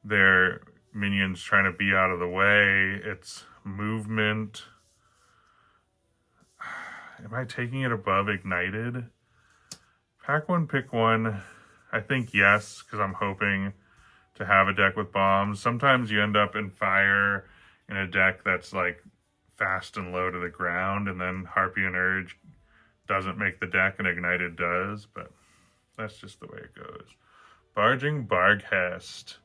their minions trying to be out of the way. It's movement. Am I taking it above Ignited? Pack one, pick one. I think yes, because I'm hoping to have a deck with bombs. Sometimes you end up in fire in a deck that's like fast and low to the ground, and then Harpion Urge doesn't make the deck and Ignited does, but that's just the way it goes. Barging Barghest.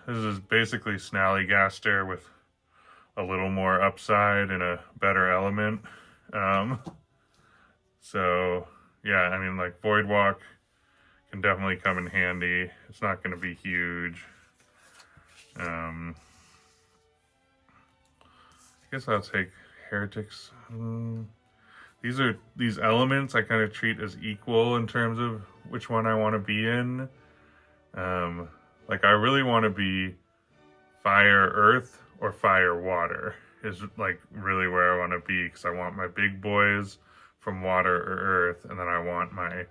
This is basically Snallygaster with a little more upside and a better element. So yeah, I mean, like Voidwalk can definitely come in handy. It's not going to be huge. I guess I'll take Heretics. These elements I kind of treat as equal in terms of which one I want to be in. Like I really want to be Fire Earth or Fire Water is like really where I want to be, because I want my big boys from Water or Earth, and then I want my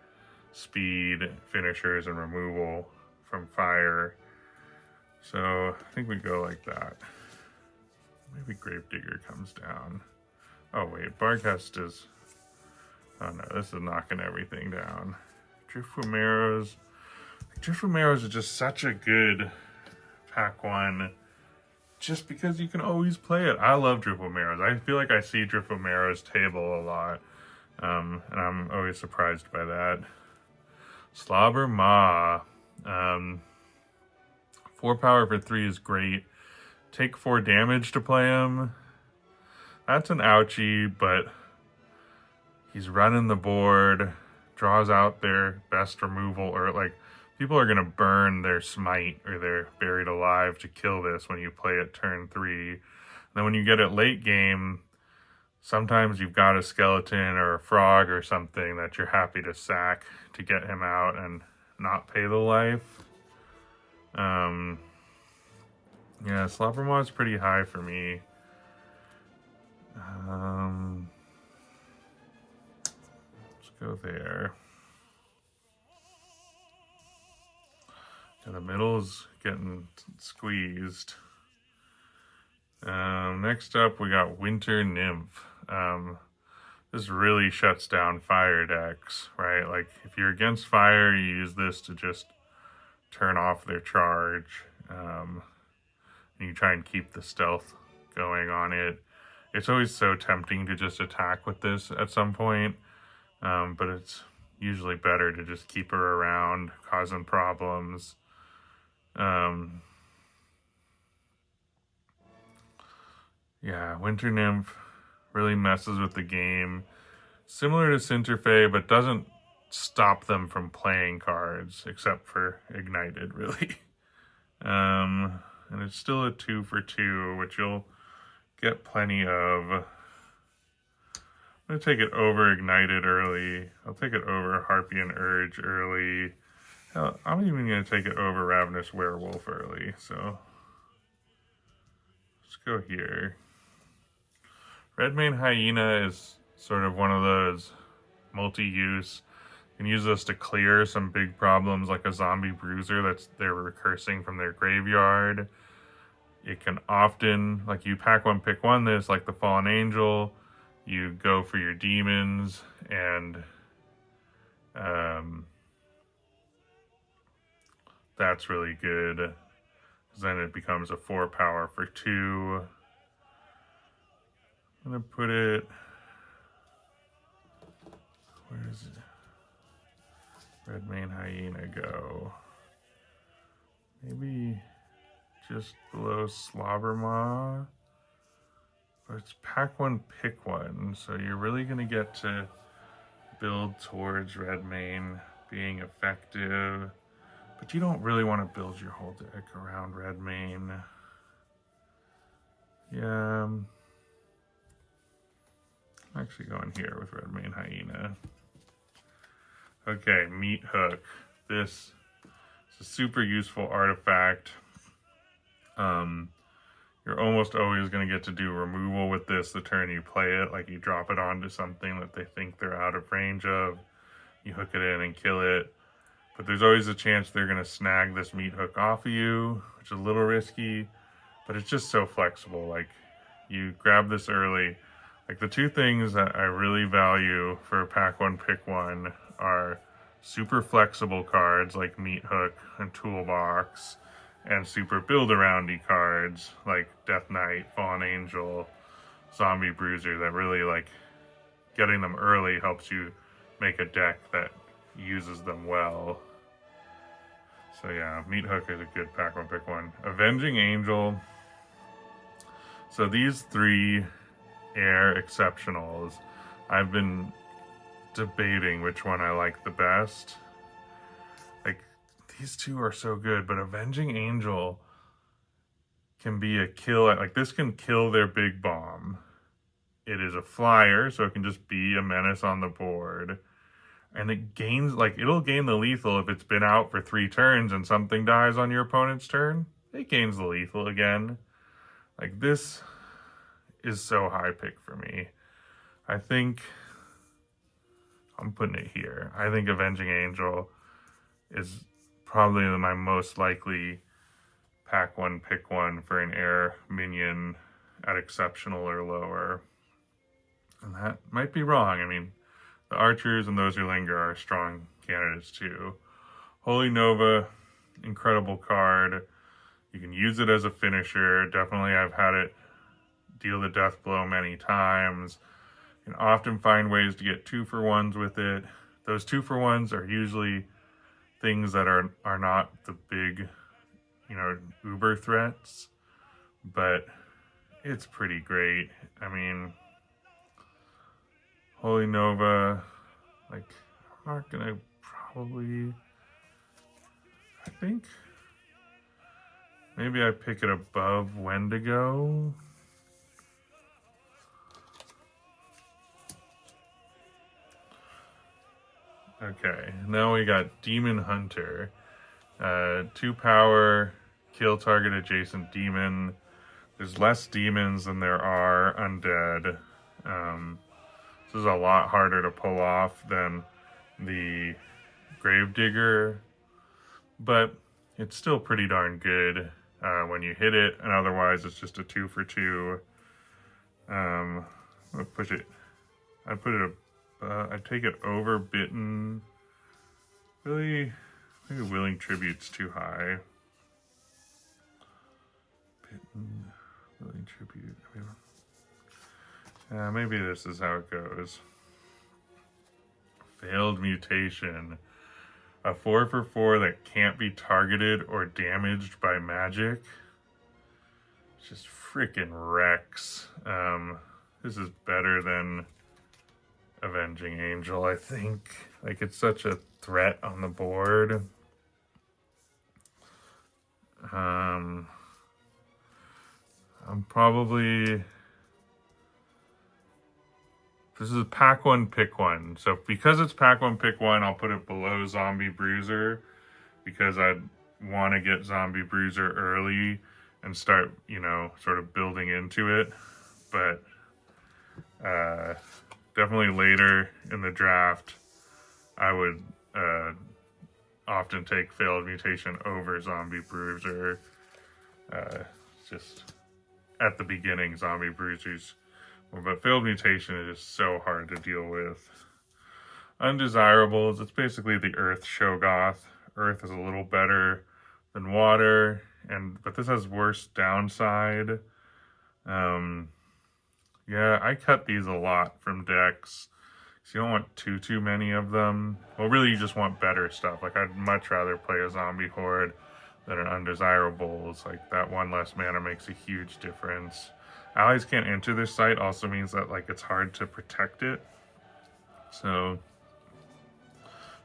speed, finishers, and removal from Fire. So I think we go like that. Maybe Gravedigger comes down. Oh wait, Barghest is... Oh no, this is knocking everything down. Driftwood Marrows is just such a good pack one, just because you can always play it. I love Driftwood Marrows. I feel like I see Driftwood Marrows table a lot, and I'm always surprised by that. Slobber Maw. 4 power for 3 is great. Take 4 damage to play him. That's an ouchie, but he's running the board, draws out their best removal, or like people are gonna burn their smite or their buried alive to kill this when you play it turn 3. And then when you get it late game, sometimes you've got a skeleton or a frog or something that you're happy to sack to get him out and not pay the life. Yeah, Slobber Maw is pretty high for me. Let's go there. And the middle is getting squeezed. Next up, we got Winter Nymph. This really shuts down fire decks, right? Like, if you're against fire, you use this to just turn off their charge. And you try and keep the stealth going on it. It's always so tempting to just attack with this at some point, but it's usually better to just keep her around, causing problems. Yeah, Winter Nymph really messes with the game. Similar to Sinterfe, but doesn't stop them from playing cards, except for Ignited, really. And it's still a 2 for 2, which you'll get plenty of. I'm going to take it over Ignited early. I'll take it over Harpion Urge early. Hell, I'm even going to take it over Ravenous Werewolf early, so let's go here. Redmane Hyena is sort of one of those multi-use. You can use this to clear some big problems like a zombie bruiser that's they're recursing from their graveyard. It can often, like you pack one, pick one this, like the Fallen Angel, you go for your demons, and that's really good. then it becomes a 4 power for 2. I'm gonna put it, where is it? Red Mane Hyena go? Maybe just below Slobbermaw. But it's pack 1, pick 1. So you're really gonna get to build towards Red Mane being effective. But you don't really want to build your whole deck around Red Mane. Yeah, I'm actually going here with Red Mane Hyena. Okay, Meat Hook. This is a super useful artifact. You're almost always going to get to do removal with this the turn you play it. Like you drop it onto something that they think they're out of range of. You hook it in and kill it. But there's always a chance they're going to snag this Meat Hook off of you, which is a little risky. But it's just so flexible. Like, you grab this early. Like, the two things that I really value for pack 1, pick 1 are super flexible cards like Meat Hook and Toolbox, and super build-aroundy cards like Death Knight, Fallen Angel, Zombie Bruiser, that really, like, getting them early helps you make a deck that uses them well. So yeah, Meat Hook is a good pack 1, pick 1. Avenging Angel. So these 3 air exceptionals, I've been debating which one I like the best. Like, these 2 are so good, but Avenging Angel can be a kill. Like, this can kill their big bomb. It is a flyer, so it can just be a menace on the board. And it gains, like, it'll gain the lethal if it's been out for 3 turns and something dies on your opponent's turn. It gains the lethal again. Like, this is so high pick for me. I think I'm putting it here. I think Avenging Angel is probably my most likely pack 1, pick 1 for an air minion at exceptional or lower. And that might be wrong. I mean, the archers and those who linger are strong candidates too. Holy Nova, incredible card. You can use it as a finisher. Definitely, I've had it deal the death blow many times. You can often find ways to get 2-for-1s with it. Those 2-for-1s are usually things that are not the big, uber threats, but it's pretty great. I mean, Holy Nova, like, I'm not gonna probably, I think maybe I pick it above Wendigo. Okay, now we got Demon Hunter. 2 power, kill target adjacent demon. There's less demons than there are undead. This is a lot harder to pull off than the Gravedigger, but it's still pretty darn good when you hit it, and otherwise it's just a 2-for-2. I'll push it. I'd take it over Bitten. Really, maybe Willing Tribute's too high. Bitten, Willing Tribute. Maybe this is how it goes. Failed Mutation. A 4-for-4 that can't be targeted or damaged by magic. Just freaking wrecks. This is better than Avenging Angel, I think. Like, it's such a threat on the board. I'm probably... This is pack 1, pick 1. So because it's pack 1, pick 1, I'll put it below Zombie Bruiser, because I'd want to get Zombie Bruiser early and start, sort of building into it. But definitely later in the draft, I would often take Failed Mutation over Zombie Bruiser. Just at the beginning, Zombie Bruiser's, but Failed Mutation is just so hard to deal with. Undesirables, it's basically the Earth Shogoth. Earth is a little better than water, but this has worse downside. Yeah, I cut these a lot from decks. So you don't want too many of them. Well, really, you just want better stuff. Like, I'd much rather play a zombie horde than an undesirables. Like, that one less mana makes a huge difference. Allies can't enter this site also means that, like, it's hard to protect it. So,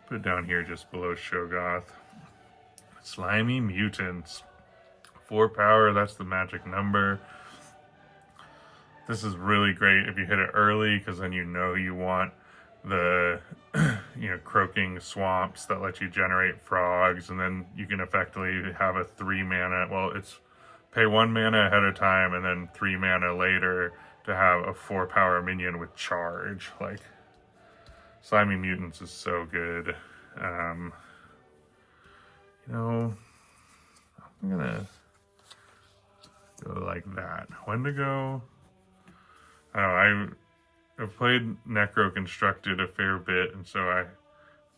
put it down here just below Shogoth. Slimy Mutants. 4 power, that's the magic number. This is really great if you hit it early, because then you know you want the croaking swamps that let you generate frogs, and then you can effectively have a 3 mana, well, it's pay 1 mana ahead of time and then 3 mana later to have a 4 power minion with charge. Like, Slimy Mutants is so good. I'm gonna go like that. Wendigo. I've played Necro Constructed a fair bit, and so I'm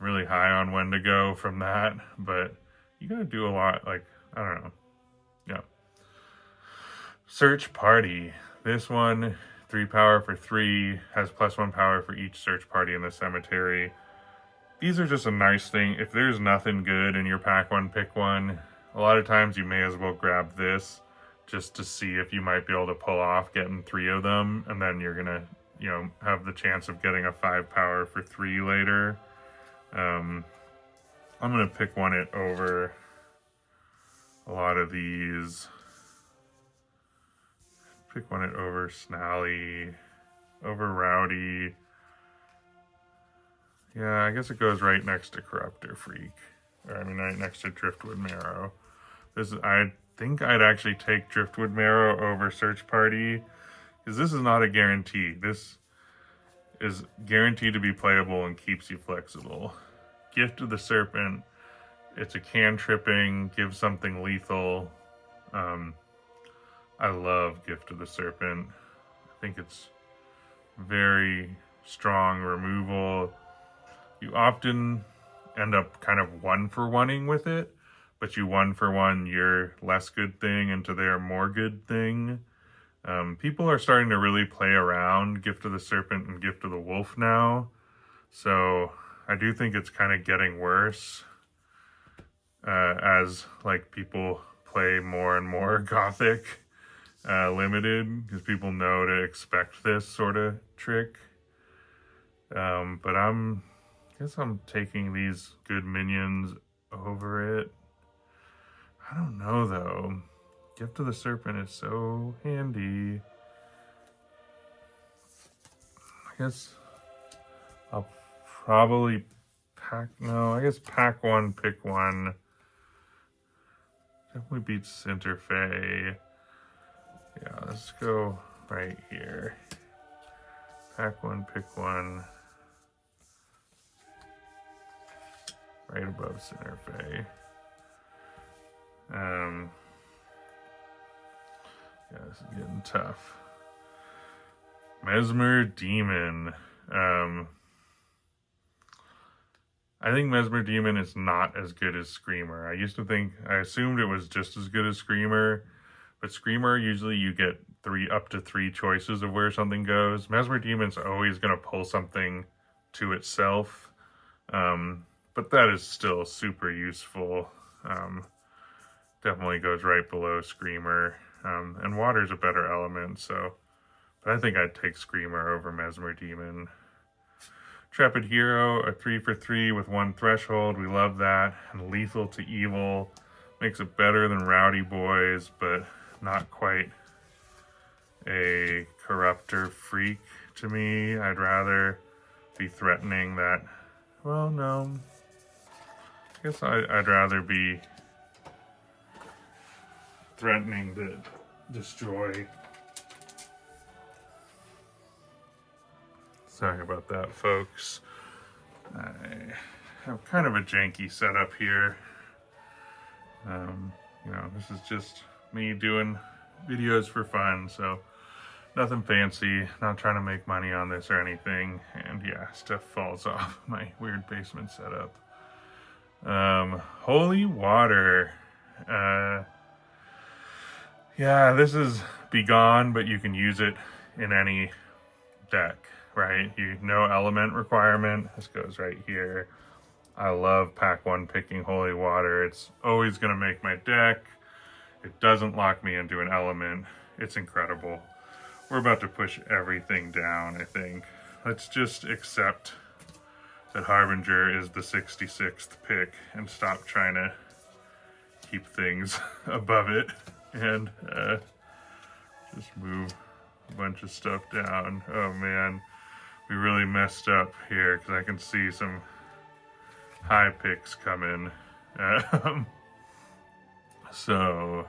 really high on Wendigo from that, but you gotta do a lot, like, I don't know. Yeah. Search Party. This one, 3 power for 3, has +1 power for each search party in the cemetery. These are just a nice thing. If there's nothing good in your pack one, pick one. A lot of times you may as well grab this just to see if you might be able to pull off getting 3 of them, and then you're gonna, have the chance of getting a 5 power for 3 later. I'm gonna pick one it over a lot of these. Pick one it over Snally, over Rowdy. Yeah, I guess it goes right next to Corruptor Freak. Right next to Driftwood Marrow. I think I'd actually take Driftwood Marrow over Search Party, because this is not a guarantee. This is guaranteed to be playable and keeps you flexible. Gift of the Serpent, it's a cantripping, give something lethal. I love Gift of the Serpent. I think it's very strong removal. You often end up kind of 1-for-1ing with it, but you 1-for-1 your less good thing into their more good thing. People are starting to really play around Gift of the Serpent and Gift of the Wolf now, so I do think it's kind of getting worse as like people play more and more Gothic limited, because people know to expect this sort of trick. But I guess I'm taking these good minions over it. I don't know though. Gift of the Serpent is so handy. I guess I'll probably pack one, pick one. Definitely beats Interfey. Yeah, let's go right here. Pack one, pick one. Right above Interfey. Yeah, this is getting tough. Mesmer Demon. I think Mesmer Demon is not as good as Screamer. I assumed it was just as good as Screamer, but Screamer, usually you get up to three choices of where something goes. Mesmer Demon's always going to pull something to itself, but that is still super useful. Definitely goes right below Screamer, and water's a better element, but I think I'd take Screamer over Mesmer Demon. Intrepid Hero, a 3-for-3 with 1 threshold. We love that. And lethal to evil. Makes it better than Rowdy Boys, but not quite a Corruptor Freak to me. I'd rather be threatening that. Well, no. I guess I'd rather be threatening to destroy. Sorry about that, folks. I have kind of a janky setup here. This is just me doing videos for fun, so nothing fancy, not trying to make money on this or anything. And yeah, stuff falls off my weird basement setup. Holy Water. Yeah, this is Begone, but you can use it in any deck, right? No element requirement. This goes right here. I love pack 1 picking Holy Water. It's always going to make my deck. It doesn't lock me into an element. It's incredible. We're about to push everything down, I think. Let's just accept that Harbinger is the 66th pick and stop trying to keep things above it and just move a bunch of stuff down. Oh man, we really messed up here because I can see some high picks coming. So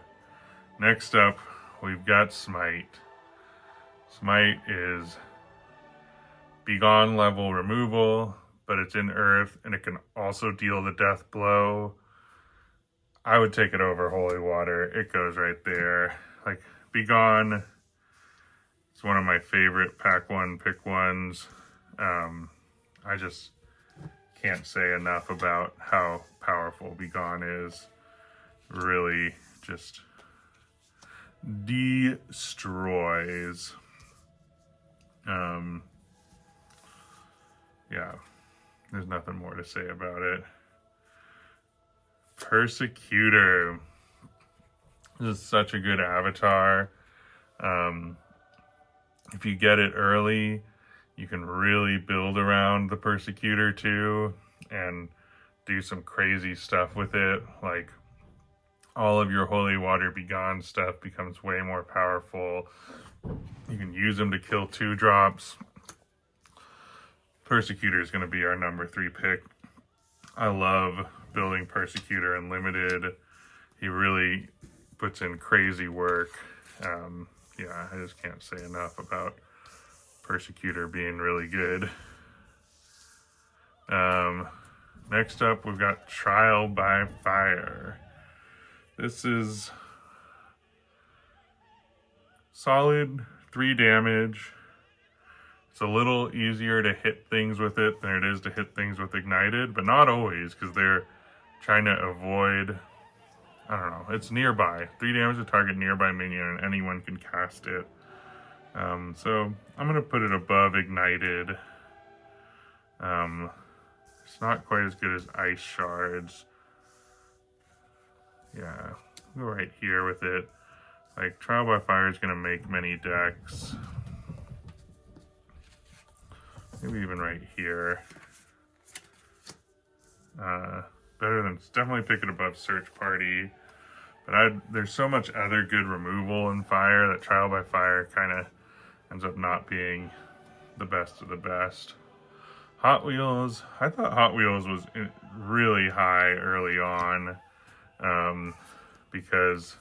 next up, we've got Smite. Smite is Begone level removal, but it's in Earth, and it can also deal the death blow. I would take it over Holy Water. It goes right there. Like, Begone, it's one of my favorite pack 1 pick 1s. I just can't say enough about how powerful Begone is. Really just destroys. Yeah, there's nothing more to say about it. Persecutor. This is such a good avatar. If you get it early, you can really build around the Persecutor too and do some crazy stuff with it. Like, all of your Holy Water Begone stuff becomes way more powerful. You can use them to kill 2-drops. Persecutor is going to be our number 3 pick. I love building Persecutor Unlimited. He really puts in crazy work. Yeah, I just can't say enough about Persecutor being really good. Next up, we've got Trial by Fire. This is solid 3 damage. It's a little easier to hit things with it than it is to hit things with Ignited, but not always, because they're trying to avoid, I don't know, it's nearby. 3 damage to target nearby minion, and anyone can cast it. So I'm going to put it above Ignited. It's not quite as good as Ice Shards. Yeah, go right here with it. Like, Trial by Fire is going to make many decks. Maybe even right here. Better than, definitely pick it above Search Party. But there's so much other good removal in Fire that Trial by Fire kind of ends up not being the best of the best. Hot Wheels. I thought Hot Wheels was really high early on. Because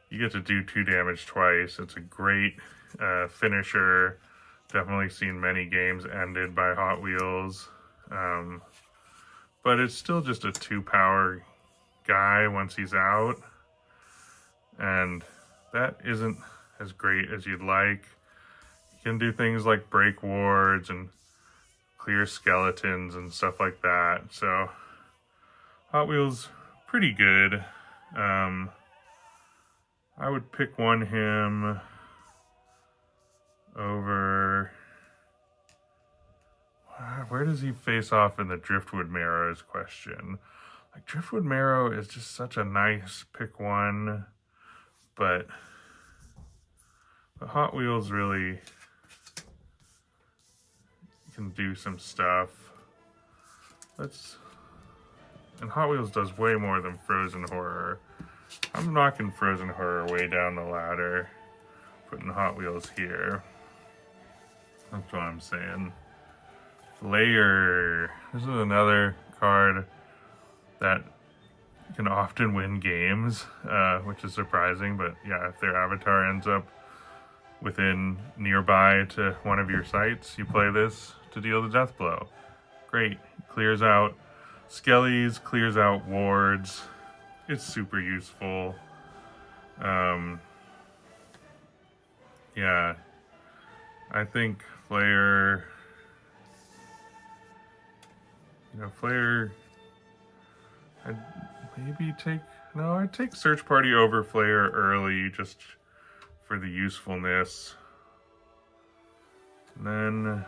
you get to do 2 damage twice. It's a great finisher. Definitely seen many games ended by Hot Wheels. But it's still just a 2-power guy once he's out. And that isn't as great as you'd like. You can do things like break wards and clear skeletons and stuff like that. So Hot Wheels, pretty good. I would pick him over... Where does he face off in the Driftwood Marrows question? Like, Driftwood Marrow is just such a nice pick 1, but the Hot Wheels really can do some stuff. And Hot Wheels does way more than Frozen Horror. I'm knocking Frozen Horror way down the ladder, putting Hot Wheels here. That's what I'm saying. Flayer. This is another card that can often win games, which is surprising, but yeah, if their avatar ends up within nearby to one of your sites, you play this to deal the death blow. Great. Clears out skellies, clears out wards. It's super useful. Yeah, I think Flayer, Flayer, I'd maybe take No, I'd take Search Party over Flare early just for the usefulness. And then,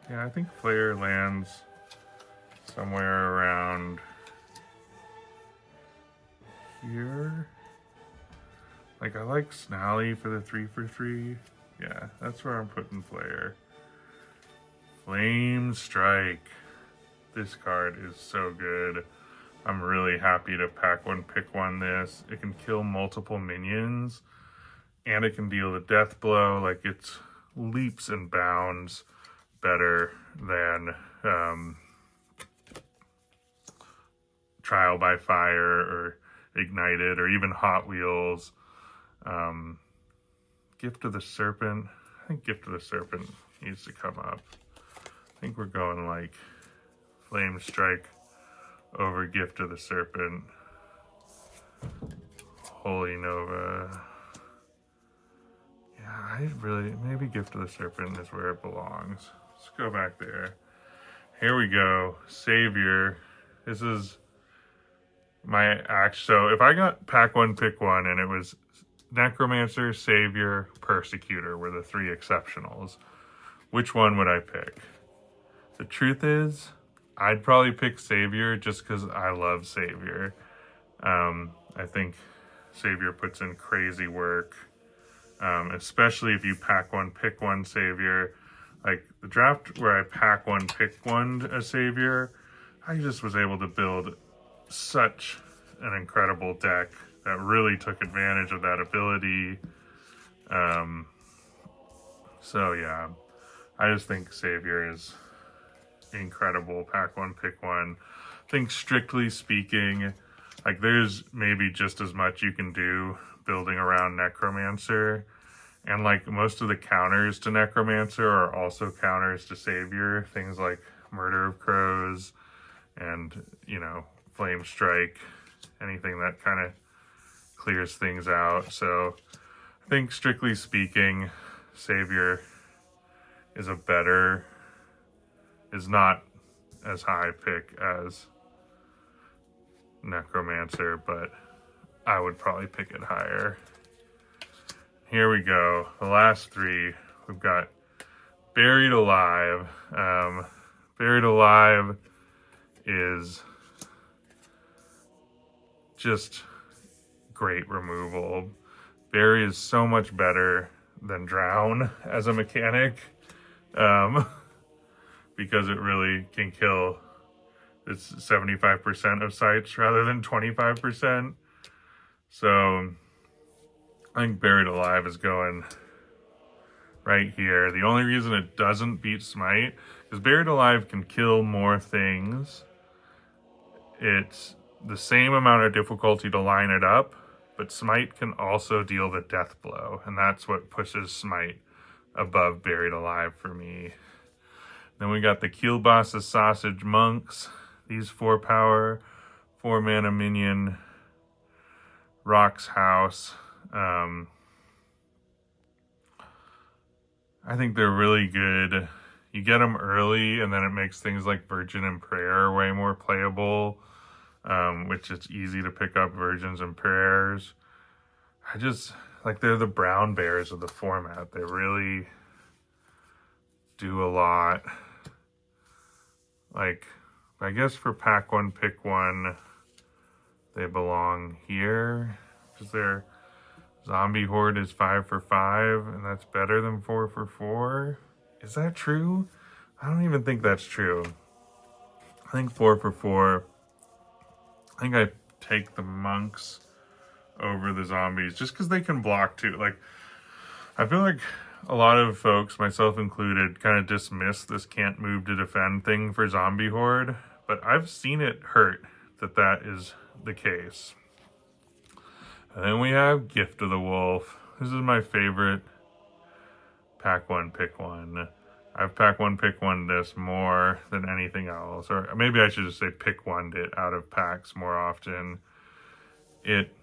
yeah, I think Flare lands somewhere around here. Like, I like Snally for the 3 for 3. Yeah, that's where I'm putting Flare. Flame Strike. This card is so good. I'm really happy to pack one, pick one this. It can kill multiple minions, and it can deal the death blow. Like, it's leaps and bounds better than Trial by Fire or Ignited or even Hot Wheels. Gift of the Serpent. I think Gift of the Serpent needs to come up. I think we're going like Flame Strike over Gift of the Serpent. Holy Nova. Yeah, maybe Gift of the Serpent is where it belongs. Let's go back there. Here we go. Savior. This is my act. So if I got pack one, pick one, and it was Necromancer, Savior, Persecutor were the 3 exceptionals, which one would I pick? The truth is, I'd probably pick Savior just because I love Savior. I think Savior puts in crazy work, especially if you pack one, pick one Savior. Like the draft where I pack one, pick one a Savior, I just was able to build such an incredible deck that really took advantage of that ability. So yeah, I just think Savior is incredible. Pack one, pick one. I think strictly speaking, like there's maybe just as much you can do building around Necromancer, and like most of the counters to Necromancer are also counters to Savior. Things like Murder of Crows and, you know, Flame Strike, anything that kind of clears things out. So I think strictly speaking, Savior is not as high pick as Necromancer, but I would probably pick it higher. Here we go. The last 3. We've got Buried Alive. Buried Alive is just great removal. Bury is so much better than Drown as a mechanic, because it really can kill. It's 75% of sites rather than 25%. So I think Buried Alive is going right here. The only reason it doesn't beat Smite is Buried Alive can kill more things. It's the same amount of difficulty to line it up, but Smite can also deal the death blow, and that's what pushes Smite above Buried Alive for me. Then we got the Keelboss's Sausage Monks. These 4 power, 4 mana minion, Rock's House. I think they're really good. You get them early, and then it makes things like Virgin and Prayer way more playable, which it's easy to pick up Virgins and Prayers. I just, like, they're the brown bears of the format. They really do a lot. Like, I guess for pack one, pick one, they belong here, because their Zombie Horde is 5 for 5, and that's better than 4 for 4. Is that true? I don't even think that's true. I think 4 for 4. I think I take the monks over the zombies just because they can block too. Like, I feel like a lot of folks, myself included, kind of dismiss this can't move to defend thing for Zombie Horde, but I've seen it hurt that is the case. And then we have Gift of the Wolf. This is my favorite pack one, pick one. I've pack one, pick one this more than anything else. Or maybe I should just say pick one it out of packs more often. It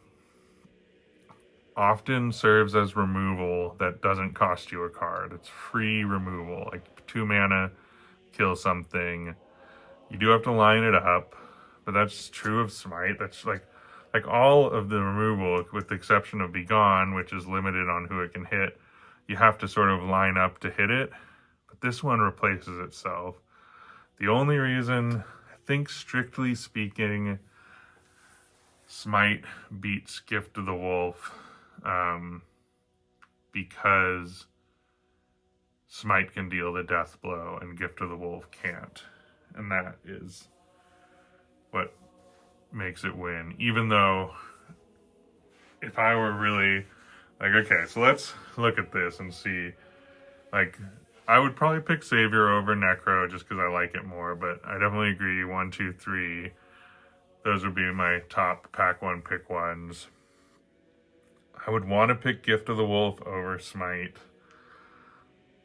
often serves as removal that doesn't cost you a card. It's free removal, like 2 mana, kill something. You do have to line it up, but that's true of Smite. That's like all of the removal, with the exception of Be Gone, which is limited on who it can hit, you have to sort of line up to hit it. But this one replaces itself. The only reason, I think strictly speaking, Smite beats Gift of the Wolf, because Smite can deal the death blow and Gift of the Wolf can't. And that is what makes it win. Even though, if I were really, like, okay, so let's look at this and see, like, I would probably pick Savior over Necro just because I like it more, but I definitely agree, 1, 2, 3, those would be my top pack one, pick ones. I would want to pick Gift of the Wolf over Smite,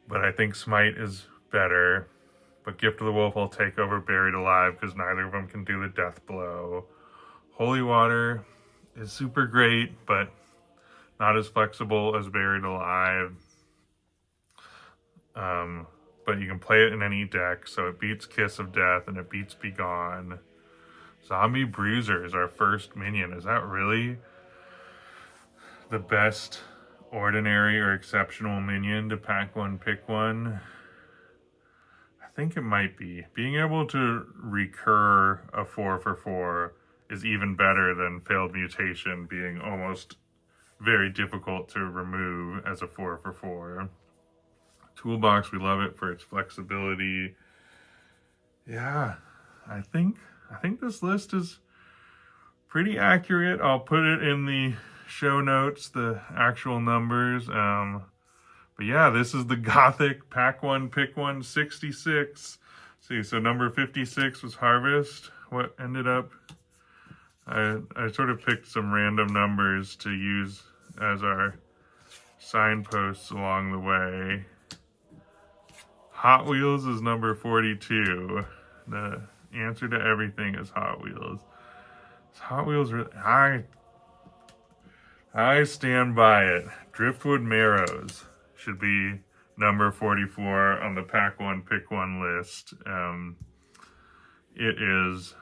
but I think Smite is better. But Gift of the Wolf I'll take over Buried Alive because neither of them can do the death blow. Holy Water is super great, but not as flexible as Buried Alive. But you can play it in any deck, so it beats Kiss of Death and it beats Be Gone. Zombie Bruiser is our first minion. Is that really the best ordinary or exceptional minion to pack one, pick one? I think it might be. Being able to recur a 4 for 4 is even better than Failed Mutation being almost very difficult to remove as a 4 for 4. Toolbox, we love it for its flexibility. Yeah, I think this list is pretty accurate. I'll put it in the show notes, the actual numbers. But yeah, this is the Gothic pack one, pick one, 66. See, so number 56 was Harvest. What ended up, I sort of picked some random numbers to use as our signposts along the way. Hot Wheels is number 42. The answer to everything is Hot Wheels. Is Hot Wheels really, I stand by it. Driftwood Marrows should be number 44 on the pack one, pick one list. It is,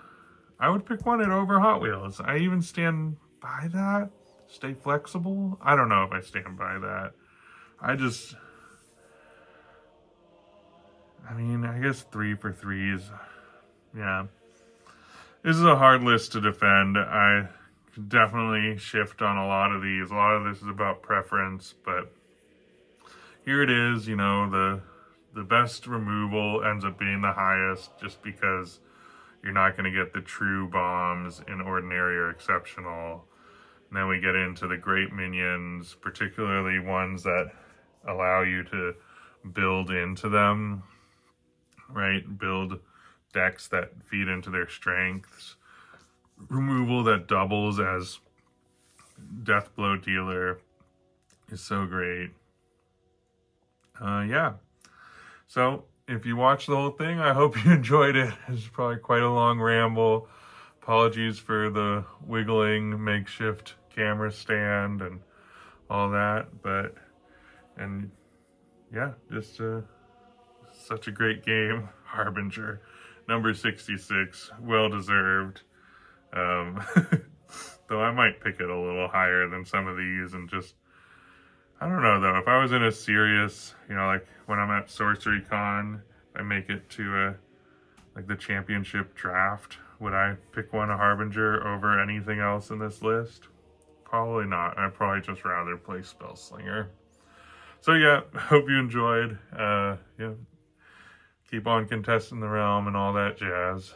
I would pick one at over Hot Wheels. I even stand by that. Stay flexible. I don't know if I stand by that. I mean, I guess 3 for 3s. Yeah. This is a hard list to defend. I can definitely shift on a lot of these. A lot of this is about preference, but here it is, you know, the best removal ends up being the highest just because you're not going to get the true bombs in Ordinary or Exceptional. And then we get into the great minions, particularly ones that allow you to build into them, right? Build decks that feed into their strengths. Removal that doubles as death blow dealer is so great. Yeah. So if you watched the whole thing, I hope you enjoyed it. It's probably quite a long ramble. Apologies for the wiggling makeshift camera stand and all that, but, and yeah, just such a great game. Harbinger, number 66, well deserved. Though I might pick it a little higher than some of these and just, I don't know though, if I was in a serious, you know, like when I'm at Sorcery Con, I make it to like the championship draft, would I pick one a Harbinger over anything else in this list? Probably not. I'd probably just rather play Spellslinger. So yeah, hope you enjoyed. Yeah, keep on contesting the realm and all that jazz.